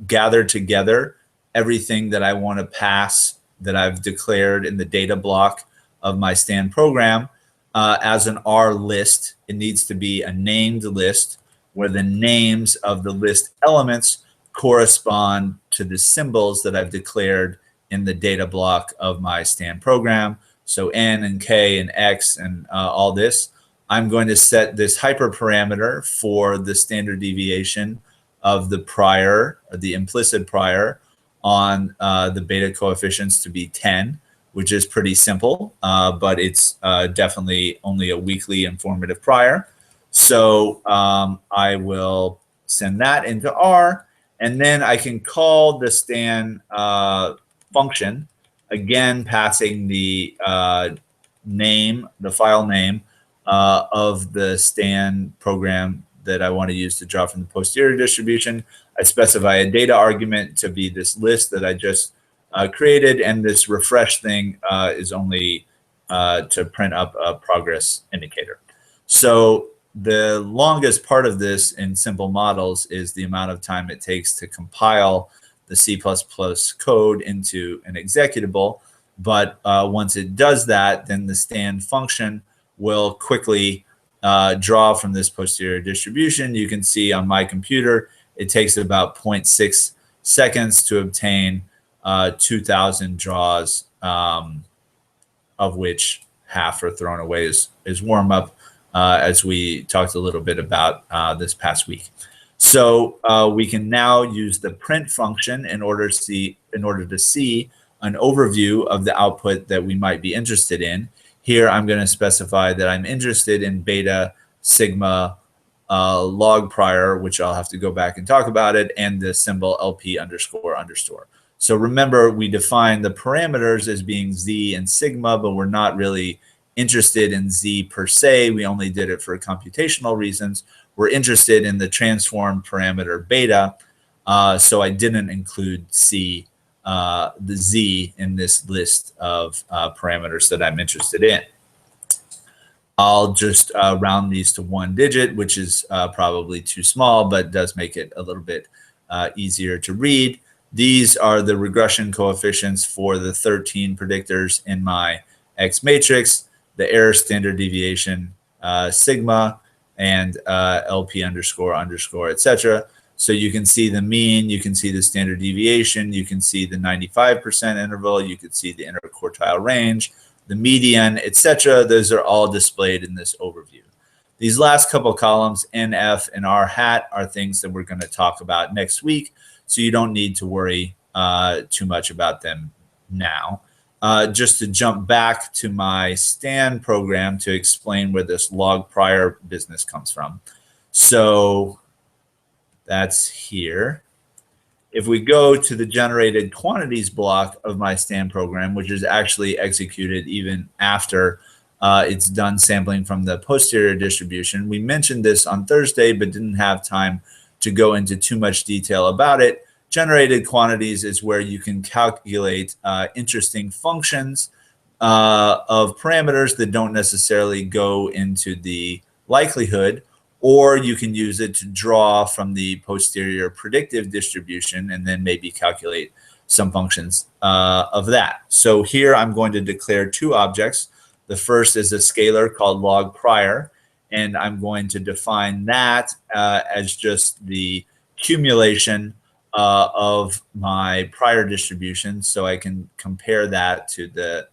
gather together everything that I want to pass that I've declared in the data block of my stand program as an R list. It needs to be a named list where the names of the list elements correspond to the symbols that I've declared in the data block of my stand program. So N and K and X and all this. I'm going to set this hyperparameter for the standard deviation of the prior, or the implicit prior, on the beta coefficients to be 10, which is pretty simple, but it's definitely only a weakly informative prior. So I will send that into R, and then I can call the stand function, again passing the name, the file name of the stand program that I want to use to draw from the posterior distribution. I specify a data argument to be this list that I just created, and this refresh thing is only to print up a progress indicator. So the longest part of this in simple models is the amount of time it takes to compile the C++ code into an executable. But once it does that, then the stand function will quickly draw from this posterior distribution. You can see on my computer, it takes about 0.6 seconds to obtain 2,000 draws, of which half are thrown away as warm up, as we talked a little bit about this past week. So we can now use the print function in order to see an overview of the output that we might be interested in. Here, I'm going to specify that I'm interested in beta, sigma, log prior, which I'll have to go back and talk about it, and the symbol LP underscore underscore. So remember, we define the parameters as being Z and sigma, but we're not really interested in Z per se. We only did it for computational reasons. We're interested in the transform parameter beta, so I didn't include the Z in this list of parameters that I'm interested in. I'll just round these to 1 digit, which is probably too small, but does make it a little bit easier to read. These are the regression coefficients for the 13 predictors in my X matrix, the error standard deviation sigma, and LP underscore underscore, etc. So you can see the mean, you can see the standard deviation, you can see the 95% interval, you can see the interquartile range, the median, etc. Those are all displayed in this overview. These last couple columns, N, F, and R hat, are things that we're going to talk about next week, so you don't need to worry too much about them now. Just to jump back to my stand program to explain where this log prior business comes from. So that's here. If we go to the generated quantities block of my stand program, which is actually executed even after it's done sampling from the posterior distribution. We mentioned this on Thursday, but didn't have time to go into too much detail about it. Generated quantities is where you can calculate interesting functions of parameters that don't necessarily go into the likelihood, or you can use it to draw from the posterior predictive distribution and then maybe calculate some functions of that. So here I'm going to declare two objects. The first is a scalar called log prior, and I'm going to define that as just the accumulation of my prior distribution, so I can compare that to the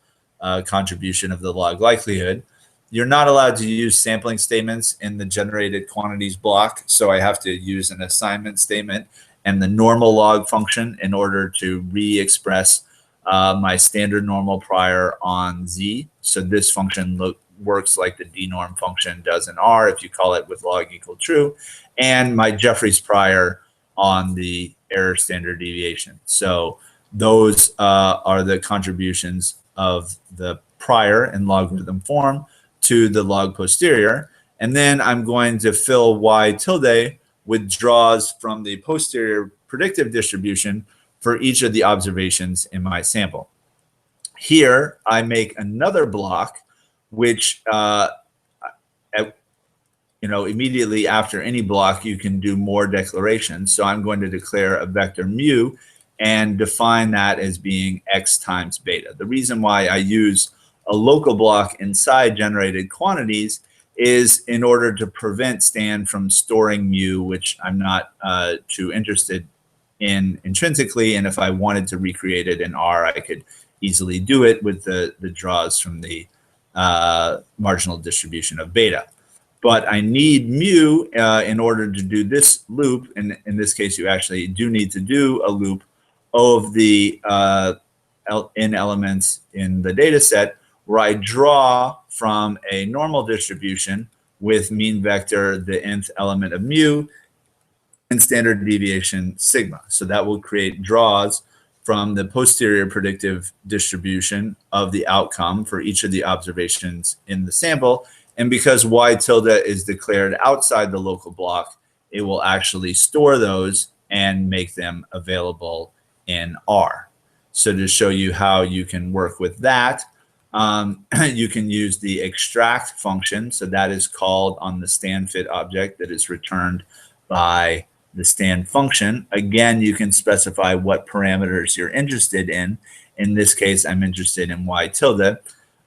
contribution of the log likelihood. You're not allowed to use sampling statements in the generated quantities block, so I have to use an assignment statement and the normal log function in order to re-express my standard normal prior on Z. So this function works like the denorm function does in R if you call it with log equal true, and my Jeffreys prior on the error standard deviation. So those are the contributions of the prior in logarithm form to the log posterior. And then I'm going to fill y tilde with draws from the posterior predictive distribution for each of the observations in my sample. Here, I make another block, which immediately after any block, you can do more declarations. So I'm going to declare a vector mu and define that as being x times beta. The reason why I use a local block inside generated quantities is in order to prevent Stan from storing mu, which I'm not too interested in intrinsically. And if I wanted to recreate it in R, I could easily do it with the draws from the marginal distribution of beta. But I need mu in order to do this loop. And in this case, you actually do need to do a loop of the n elements in the data set, where I draw from a normal distribution with mean vector the nth element of mu and standard deviation sigma. So that will create draws from the posterior predictive distribution of the outcome for each of the observations in the sample. And because y tilde is declared outside the local block, it will actually store those and make them available in R. So to show you how you can work with that, you can use the extract function. So that is called on the stand fit object that is returned by the stand function. Again, you can specify what parameters you're interested in. In this case, I'm interested in y tilde.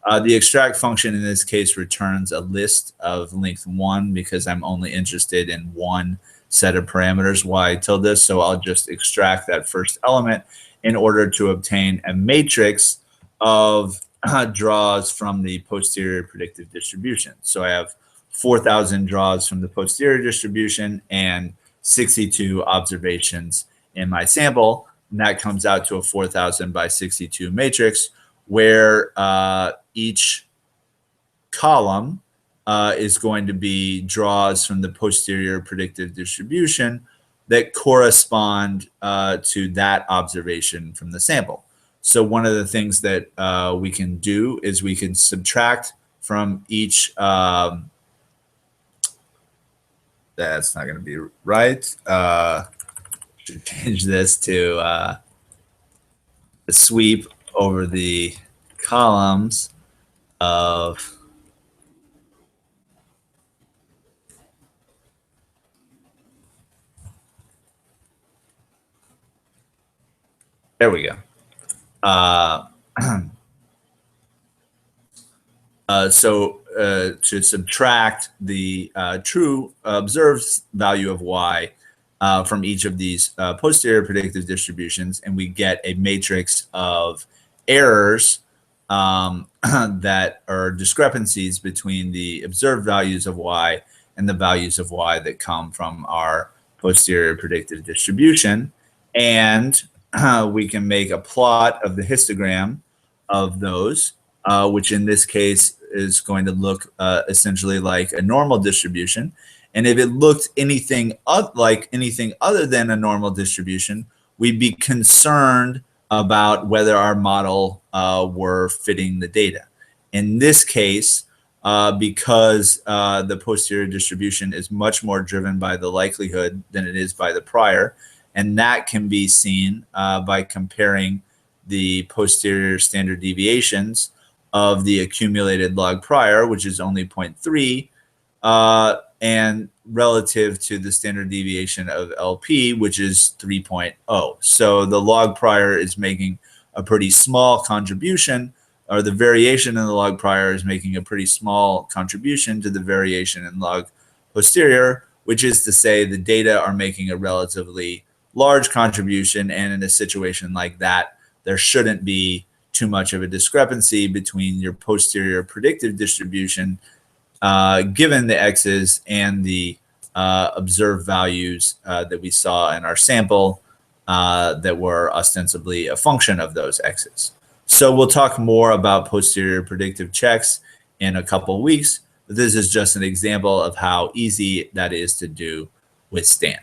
The extract function in this case returns a list of length 1 because I'm only interested in one set of parameters, y tilde. So I'll just extract that first element in order to obtain a matrix of draws from the posterior predictive distribution. So I have 4,000 draws from the posterior distribution and 62 observations in my sample. And that comes out to a 4,000 by 62 matrix, where each column is going to be draws from the posterior predictive distribution that correspond to that observation from the sample. So one of the things that we can do is we can subtract from each, that's not going to be right. Should change this to the sweep over the columns of there we go. To subtract the true observed value of y from each of these posterior predictive distributions, and we get a matrix of errors that are discrepancies between the observed values of y and the values of y that come from our posterior predictive distribution. And we can make a plot of the histogram of those, which in this case is going to look essentially like a normal distribution. And if it looked anything like anything other than a normal distribution, we'd be concerned about whether our model were fitting the data. In this case, because the posterior distribution is much more driven by the likelihood than it is by the prior, and that can be seen by comparing the posterior standard deviations of the accumulated log prior, which is only 0.3, and relative to the standard deviation of LP, which is 3.0. So the log prior is making a pretty small contribution, or the variation in the log prior is making a pretty small contribution to the variation in log posterior, which is to say the data are making a relatively large contribution. And in a situation like that, there shouldn't be too much of a discrepancy between your posterior predictive distribution given the x's and the observed values that we saw in our sample that were ostensibly a function of those x's. So we'll talk more about posterior predictive checks in a couple of weeks, but this is just an example of how easy that is to do with STAN.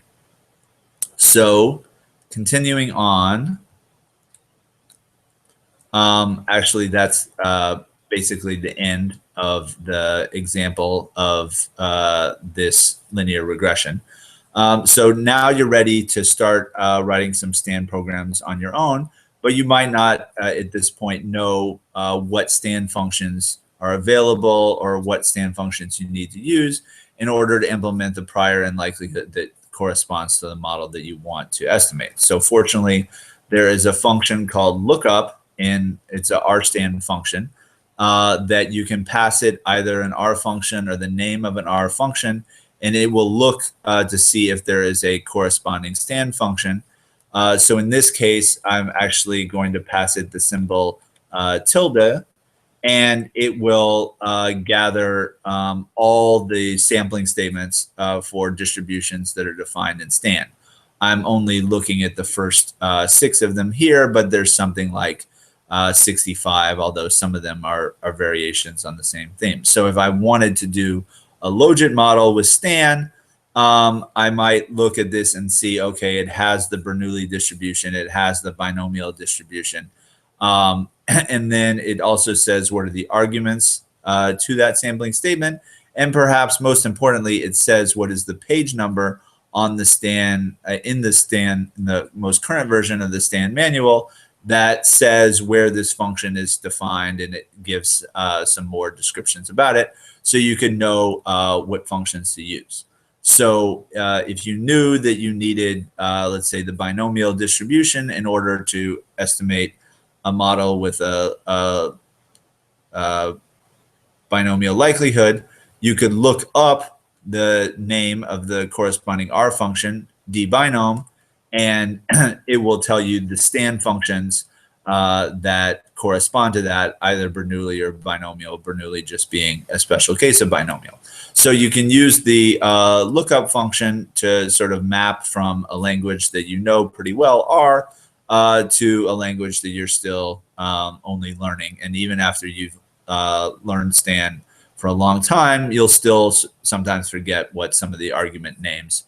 So continuing on, actually that's basically the end of the example of this linear regression. So now you're ready to start writing some STAN programs on your own, but you might not at this point know what STAN functions are available or what STAN functions you need to use in order to implement the prior and likelihood that corresponds to the model that you want to estimate. So fortunately, there is a function called lookup, and it's a RStand function that you can pass it either an R function or the name of an R function, and it will look to see if there is a corresponding STAN function. So in this case, I'm actually going to pass it the symbol tilde, and it will gather all the sampling statements for distributions that are defined in STAN. I'm only looking at the first 6 of them here, but there's something like 65, although some of them are variations on the same theme. So if I wanted to do a logit model with STAN, I might look at this and see, okay, it has the Bernoulli distribution, it has the binomial distribution. And then it also says what are the arguments to that sampling statement. And perhaps most importantly, it says what is the page number on the STAN, in the most current version of the STAN manual that says where this function is defined, and it gives some more descriptions about it, so you can know what functions to use. So if you knew that you needed, let's say, the binomial distribution in order to estimate a model with a binomial likelihood, you could look up the name of the corresponding R function, dbinom, and it will tell you the STAN functions that correspond to that, either Bernoulli or binomial, Bernoulli just being a special case of binomial. So you can use the lookup function to sort of map from a language that you know pretty well, R, to a language that you're still only learning. And even after you've learned STAN for a long time, you'll still sometimes forget what some of the argument names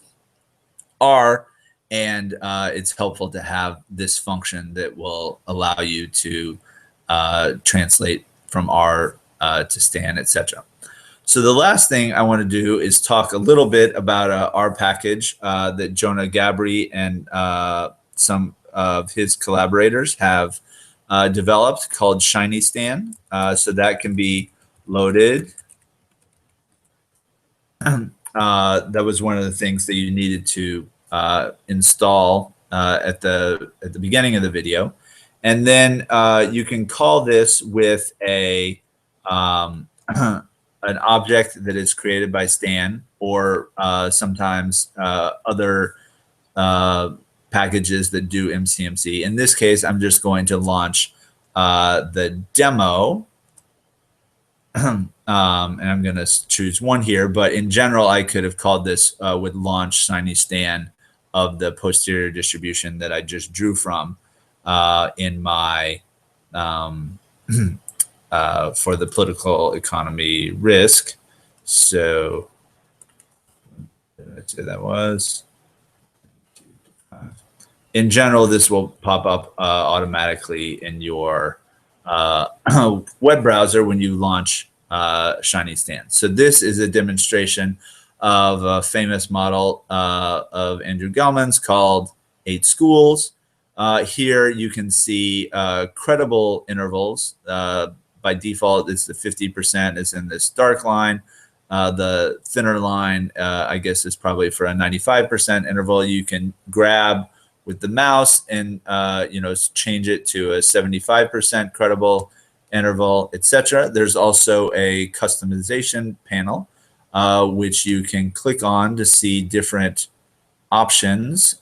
are. And it's helpful to have this function that will allow you to translate from R to STAN, etc. So the last thing I want to do is talk a little bit about a R package that Jonah Gabry and some of his collaborators have developed called ShinyStand. So that can be loaded. That was one of the things that you needed to install at the beginning of the video, and then you can call this with a an object that is created by STAN, or sometimes other packages that do MCMC. In this case, I'm just going to launch the demo. And I'm going to choose one here, but in general, I could have called this with launch ShinyStand of the posterior distribution that I just drew from in my for the political economy risk. So let's say that was. In general, this will pop up automatically in your web browser when you launch ShinyStand. So this is a demonstration of a famous model of Andrew Gelman's called 8 Schools. Here you can see credible intervals. By default, it's the 50% is in this dark line. The thinner line, I guess, is probably for a 95% interval. You can grab with the mouse and change it to a 75% credible interval, etc. There's also a customization panel, which you can click on to see different options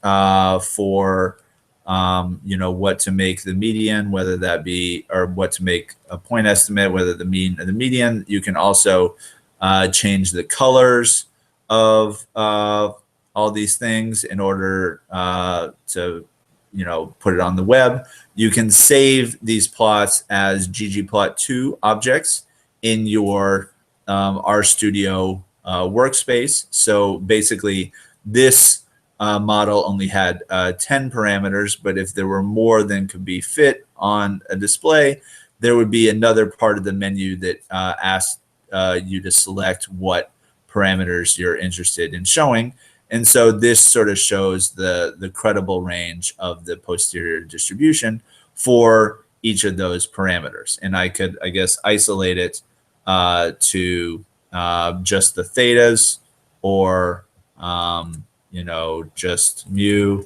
for what to make the median, whether that be, or what to make a point estimate, whether the mean or the median. You can also change the colors of all these things in order to put it on the web. You can save these plots as ggplot2 objects in your RStudio workspace. So basically this model only had 10 parameters, but if there were more than could be fit on a display, there would be another part of the menu that asked you to select what parameters you're interested in showing. And so this sort of shows the credible range of the posterior distribution for each of those parameters. And I could, I guess, isolate it to just the thetas, or just mu,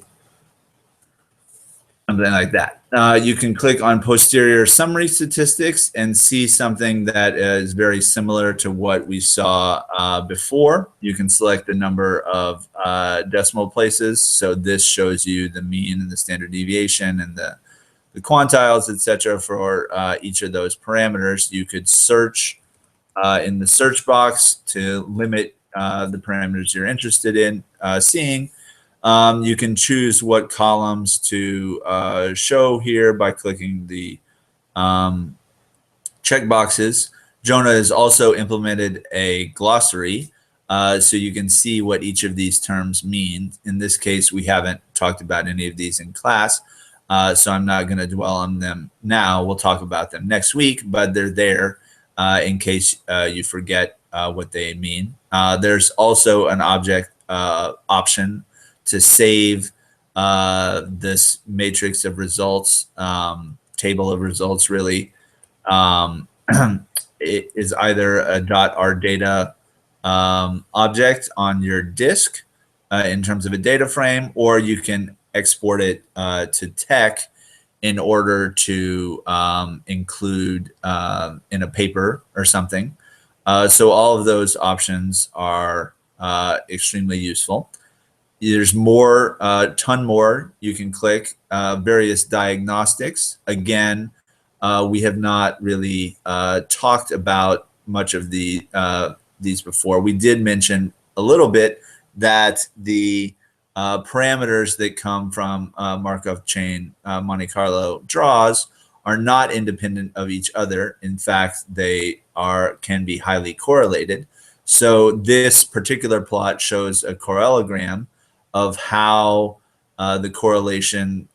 something like that. You can click on posterior summary statistics and see something that is very similar to what we saw before. You can select the number of decimal places. So this shows you the mean and the standard deviation and the quantiles, etc. for each of those parameters. You could search in the search box to limit the parameters you're interested in seeing. You can choose what columns to show here by clicking the check boxes. Jonah has also implemented a glossary so you can see what each of these terms mean. In this case, we haven't talked about any of these in class, so I'm not going to dwell on them now. We'll talk about them next week, but they're there in case you forget what they mean. There's also an object option to save this matrix of results, table of results really. It is either a .rdata object on your disk in terms of a data frame, or you can export it to TeX in order to include in a paper or something. So all of those options are extremely useful. There's more, ton more. You can click various diagnostics. Again, we have not really talked about much of these before. We did mention a little bit that the parameters that come from Markov chain Monte Carlo draws are not independent of each other. In fact, they can be highly correlated. So this particular plot shows a correlogram of how the correlation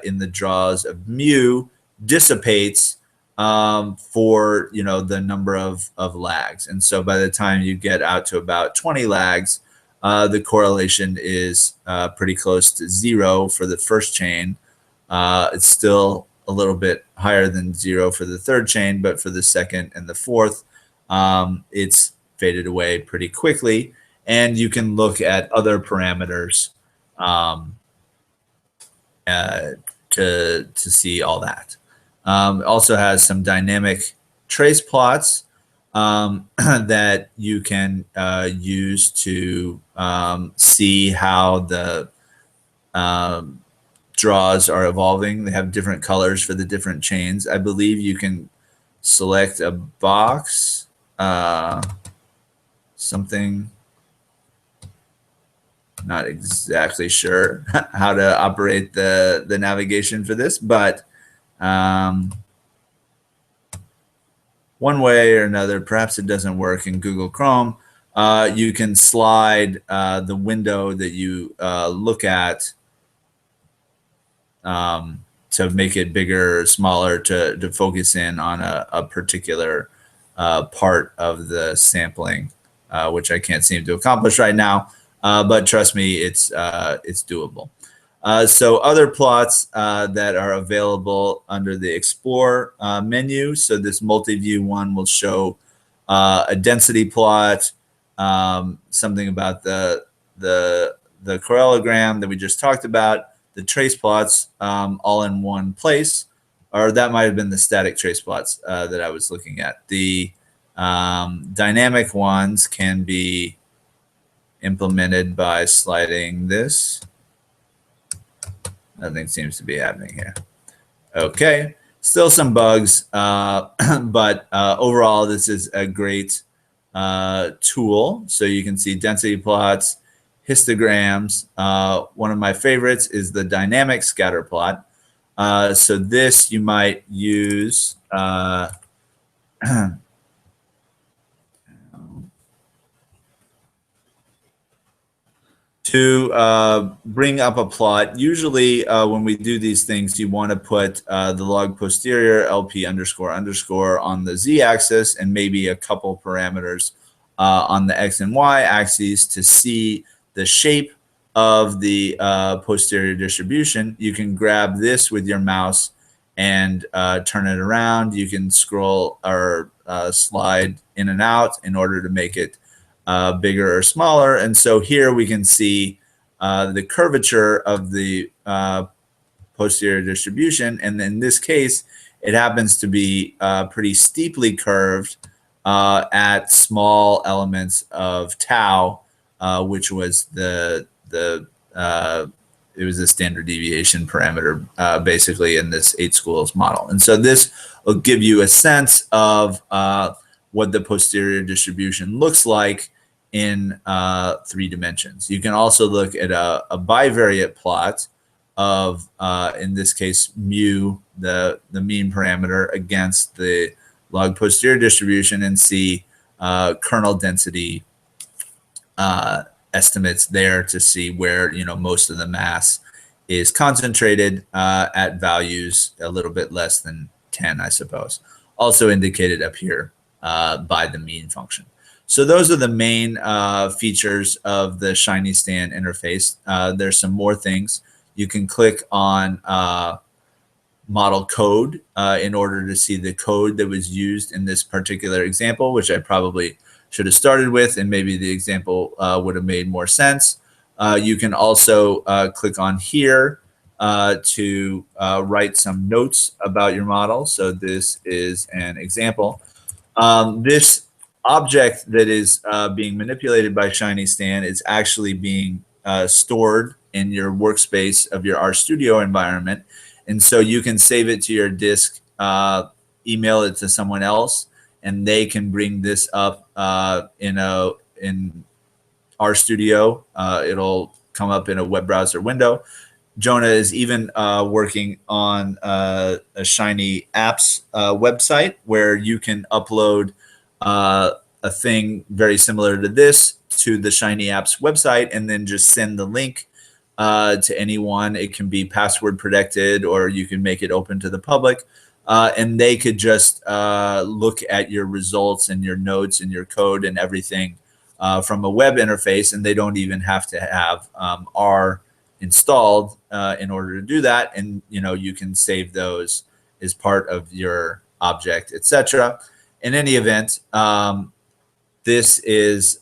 in the draws of mu dissipates for the number of lags. And so by the time you get out to about 20 lags, the correlation is pretty close to 0 for the first chain. It's still a little bit higher than 0 for the third chain, but for the second and the fourth, it's faded away pretty quickly. And you can look at other parameters to see all that. Also has some dynamic trace plots that you can use to see how the draws are evolving. They have different colors for the different chains. I believe you can select a box, something. Not exactly sure how to operate the navigation for this, but one way or another, perhaps it doesn't work in Google Chrome. You can slide the window that you look at to make it bigger or smaller to focus in on a particular part of the sampling, which I can't seem to accomplish right now. But trust me, it's doable. So other plots that are available under the Explore menu. So this multi-view one will show a density plot, something about the parallelogram that we just talked about, the trace plots all in one place, or that might have been the static trace plots that I was looking at. The dynamic ones can be implemented by sliding this. Nothing seems to be happening here. Okay, still some bugs, but overall this is a great tool. So you can see density plots, histograms. One of my favorites is the dynamic scatter plot. So this you might use to bring up a plot. Usually when we do these things, you want to put the log posterior LP underscore underscore on the Z-axis and maybe a couple parameters on the X and Y axes to see the shape of the posterior distribution. You can grab this with your mouse and turn it around. You can scroll or slide in and out in order to make it bigger or smaller. And so here we can see the curvature of the posterior distribution. And in this case, it happens to be pretty steeply curved at small elements of tau, which was it was a standard deviation parameter basically in this 8 schools model. And so this will give you a sense of what the posterior distribution looks like in 3 dimensions. You can also look at a bivariate plot of, in this case, mu, the mean parameter, against the log posterior distribution and see kernel density estimates there to see where most of the mass is concentrated at values a little bit less than 10, I suppose. Also indicated up here by the mean function. So those are the main features of the ShinyStand interface. There's some more things. You can click on model code in order to see the code that was used in this particular example, which I probably should have started with, and maybe the example would have made more sense. You can also click on here to write some notes about your model. So this is an example. This object that is being manipulated by ShinyStand is actually being stored in your workspace of your RStudio environment. And so you can save it to your disk, email it to someone else, and they can bring this up in RStudio. It'll come up in a web browser window. Jonah is even working on a Shiny Apps website where you can upload a thing very similar to this to the Shiny Apps website and then just send the link to anyone. It can be password protected, or you can make it open to the public, and they could just look at your results and your notes and your code and everything from a web interface, and they don't even have to have R installed in order to do that. And you can save those as part of your object, etc. In any event, this is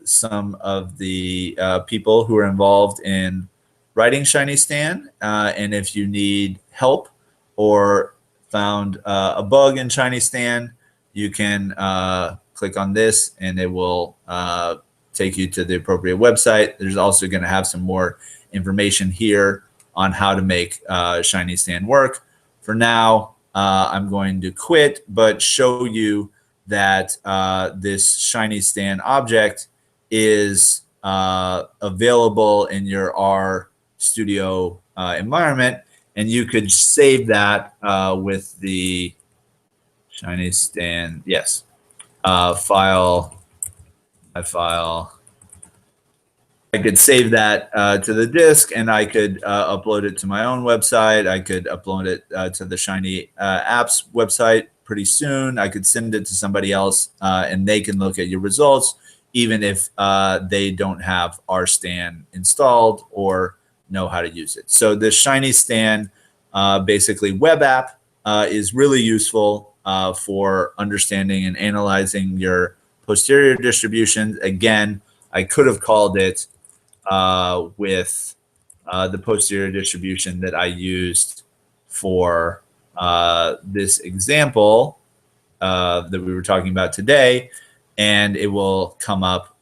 some of the people who are involved in writing ShinyStand. And if you need help or found a bug in ShinyStand, you can click on this and it will take you to the appropriate website. There's also going to have some more information here on how to make ShinyStand work. For now, I'm going to quit, but show you that this ShinyStand object is available in your R Studio environment, and you could save that with the ShinyStand, yes, file. I could save that to the disk, and I could upload it to my own website. I could upload it to the Shiny apps website pretty soon. I could send it to somebody else, and they can look at your results, even if they don't have RStand installed or know how to use it. So the ShinyStand basically web app is really useful for understanding and analyzing your posterior distributions. Again, I could have called it with the posterior distribution that I used for this example that we were talking about today, and it will come up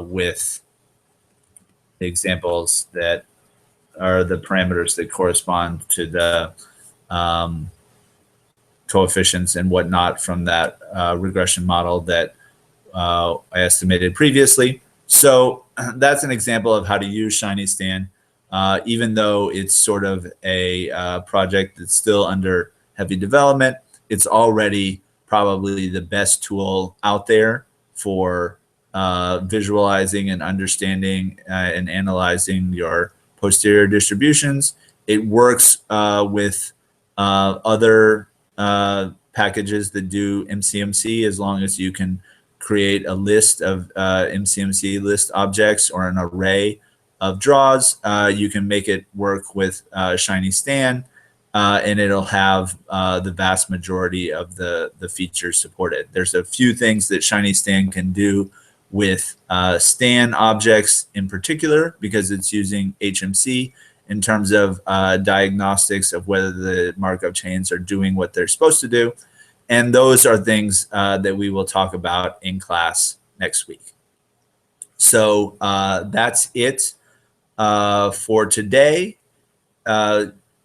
with the examples that are the parameters that correspond to the coefficients and whatnot from that regression model that I estimated previously. So that's an example of how to use ShinyStand, even though it's sort of a project that's still under heavy development. It's already probably the best tool out there for visualizing and understanding and analyzing your posterior distributions. It works with other packages that do MCMC, as long as you can create a list of MCMC list objects or an array of draws. You can make it work with ShinyStand, and it'll have the vast majority of the features supported. There's a few things that ShinyStand can do with stand objects in particular, because it's using HMC in terms of diagnostics of whether the markup chains are doing what they're supposed to do. And those are things that we will talk about in class next week. So that's it for today.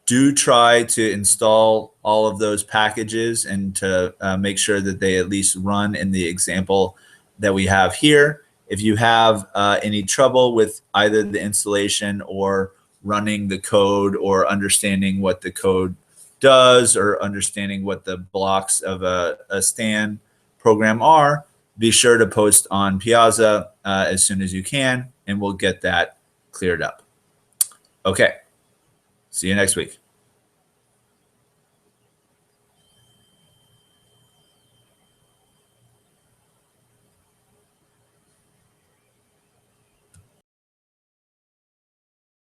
Do try to install all of those packages and to make sure that they at least run in the example that we have here. If you have any trouble with either the installation or running the code or understanding what the code does or understanding what the blocks of a stand program are, be sure to post on Piazza as soon as you can, and we'll get that cleared up. Okay, see you next week.